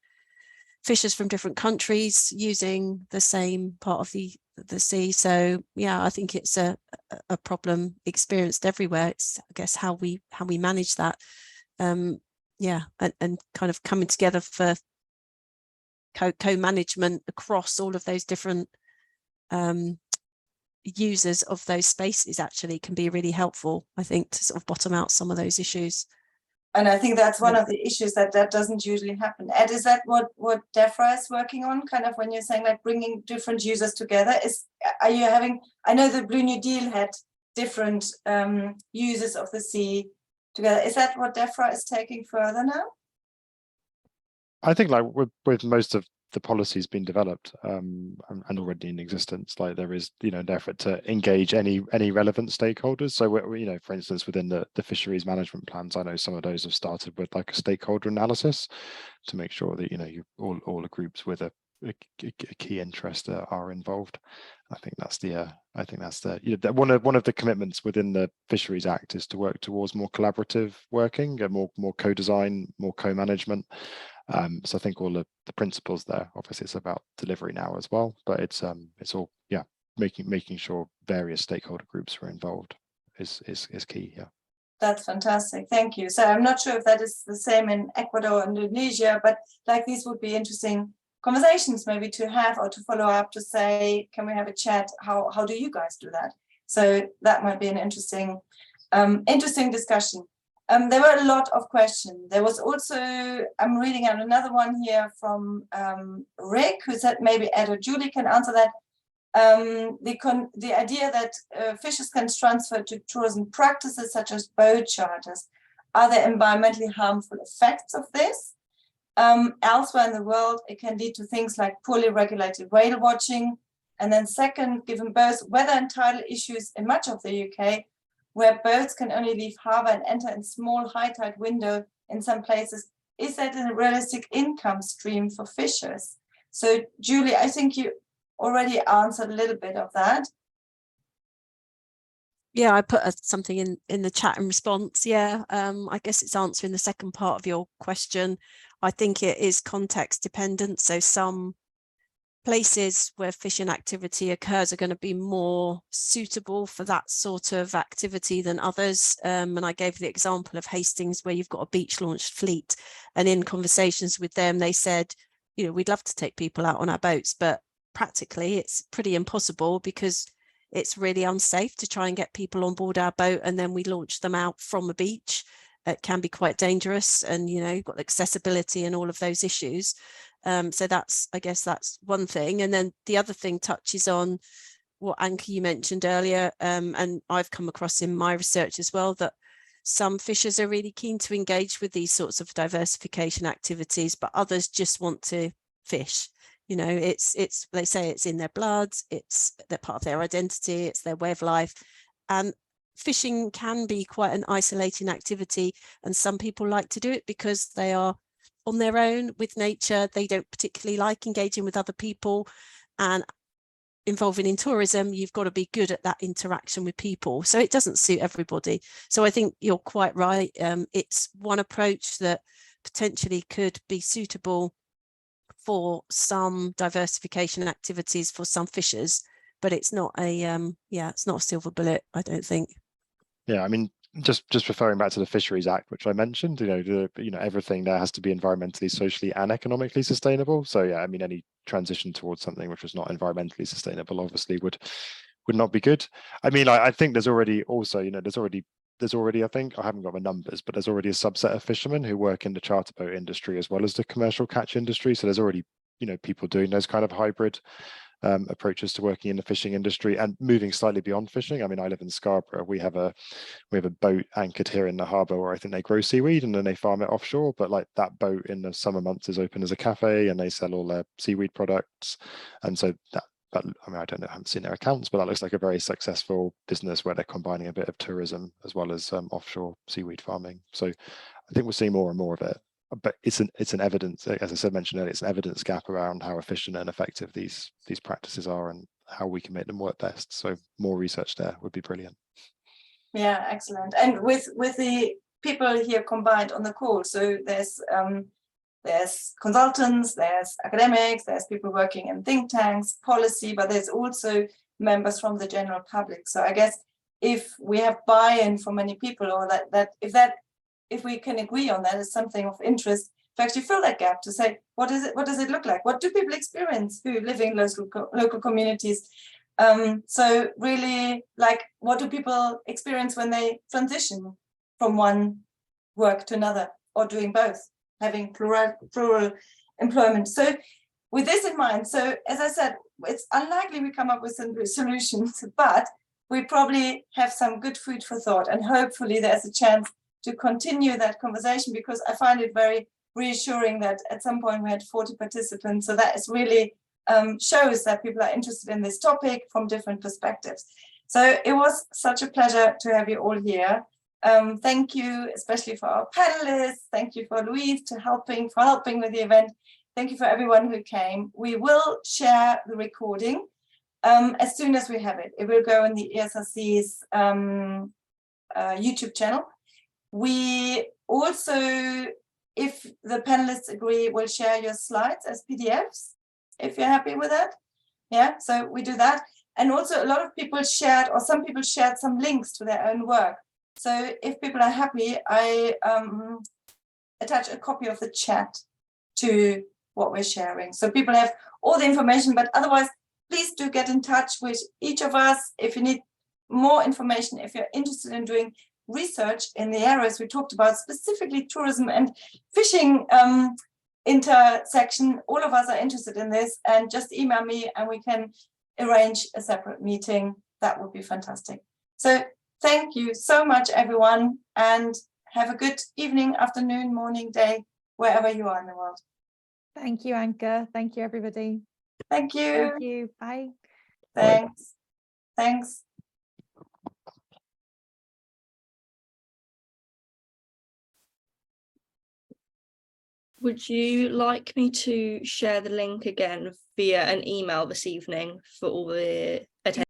Speaker 3: fishers from different countries using the same part of the sea. So yeah, I think it's a problem experienced everywhere. It's, I guess, how we manage that. Yeah, and kind of coming together for co-management across all of those different users of those spaces actually can be really helpful, I think, to sort of bottom out some of those issues.
Speaker 1: And I think that's one of the issues that doesn't usually happen. Ed, is that what DEFRA is working on? Kind of when you're saying like bringing different users together, are you having? I know the Blue New Deal had different users of the sea together. Is that what DEFRA is taking further now?
Speaker 4: I think like with most of the policies being developed and already in existence, like there is, an effort to engage any relevant stakeholders. So we're, for instance, within the fisheries management plans, I know some of those have started with like a stakeholder analysis to make sure that all the groups with a key interest are involved. I think that's one of the commitments within the Fisheries Act is to work towards more collaborative working, more co-design, more co-management. So I think all the principles there, obviously it's about delivery now as well, but it's all, yeah, making sure various stakeholder groups are involved is key. Yeah.
Speaker 1: That's fantastic. Thank you. So I'm not sure if that is the same in Ecuador and Indonesia, but like these would be interesting conversations maybe to have or to follow up to say, can we have a chat? How do you guys do that? So that might be an interesting discussion. There were a lot of questions. There was also, I'm reading out another one here from Rick, who said maybe Ed or Julie can answer that. The idea that fishers can transfer to tourism practices such as boat charters. Are there environmentally harmful effects of this? Elsewhere in the world, it can lead to things like poorly regulated whale watching. And then second, given both weather and tidal issues in much of the UK, where boats can only leave harbour and enter in small high tide window in some places, is that a realistic income stream for fishers? So Julie, I think you already answered a little bit of that.
Speaker 3: Yeah, I put something in the chat in response. Yeah, I guess it's answering the second part of your question. I think it is context dependent. So some places where fishing activity occurs are going to be more suitable for that sort of activity than others. And I gave the example of Hastings, where you've got a beach launched fleet. And in conversations with them, they said, we'd love to take people out on our boats, but practically it's pretty impossible because it's really unsafe to try and get people on board our boat and then we launch them out from a beach. It can be quite dangerous, and you've got accessibility and all of those issues. So I guess that's one thing. And then the other thing touches on what Anke you mentioned earlier, and I've come across in my research as well, that some fishers are really keen to engage with these sorts of diversification activities, but others just want to fish. It's they say it's in their blood, they're part of their identity, it's their way of life. And fishing can be quite an isolating activity, and some people like to do it because they are on their own with nature. They don't particularly like engaging with other people, and involving in tourism, you've got to be good at that interaction with people. So it doesn't suit everybody. So I think you're quite right. It's one approach that potentially could be suitable for some diversification activities for some fishers, but it's not it's not a silver bullet, I don't think.
Speaker 4: Yeah, I mean, just referring back to the Fisheries Act, which I mentioned, everything there has to be environmentally, socially, and economically sustainable. So yeah, I mean, any transition towards something which was not environmentally sustainable obviously would not be good. I mean, I think there's already also, there's already, I think, I haven't got the numbers, but there's already a subset of fishermen who work in the charter boat industry as well as the commercial catch industry. So there's already, people doing those kind of hybrid approaches to working in the fishing industry and moving slightly beyond fishing. I mean, I live in Scarborough. We have a boat anchored here in the harbour where I think they grow seaweed and then they farm it offshore. But like that boat in the summer months is open as a cafe and they sell all their seaweed products. And so but I mean, I don't know, I haven't seen their accounts, but that looks like a very successful business where they're combining a bit of tourism as well as offshore seaweed farming. So I think we're seeing more and more of it. But it's an evidence, as I said, mentioned earlier, it's an evidence gap around how efficient and effective these practices are and how we can make them work best. So more research there would be brilliant.
Speaker 1: Yeah, excellent. And with the people here combined on the call, so there's consultants, there's academics, there's people working in think tanks, policy, but there's also members from the general public. So I guess if we have buy-in from many people, or if we can agree on that as something of interest, to actually fill that gap, to say, what is it? What does it look like? What do people experience who live in local communities? So really, like, what do people experience when they transition from one work to another, or doing both, having plural employment? So with this in mind, so as I said, it's unlikely we come up with some solutions, but we probably have some good food for thought, and hopefully there's a chance to continue that conversation, because I find it very reassuring that at some point we had 40 participants. So that is really shows that people are interested in this topic from different perspectives. So it was such a pleasure to have you all here. Thank you, especially for our panelists. Thank you for Louise for helping with the event. Thank you for everyone who came. We will share the recording as soon as we have it. It will go in the ESRC's YouTube channel. We also, if the panelists agree, will share your slides as PDFs, if you're happy with that. Yeah, so we do that. And also a lot of people shared, or some people shared some links to their own work. So if people are happy, I attach a copy of the chat to what we're sharing. So people have all the information, but otherwise, please do get in touch with each of us if you need more information, if you're interested in doing research in the areas we talked about, specifically tourism and fishing intersection. All of us are interested in this, and just email me and we can arrange a separate meeting. That would be fantastic. So thank you so much, everyone, and have a good evening, afternoon, morning, day, wherever you are in the world.
Speaker 2: Thank you, Anke. Thank you, everybody.
Speaker 1: Thank you.
Speaker 2: Thank you. Bye.
Speaker 1: Thanks. Thanks.
Speaker 6: Would you like me to share the link again via an email this evening for all the attendees?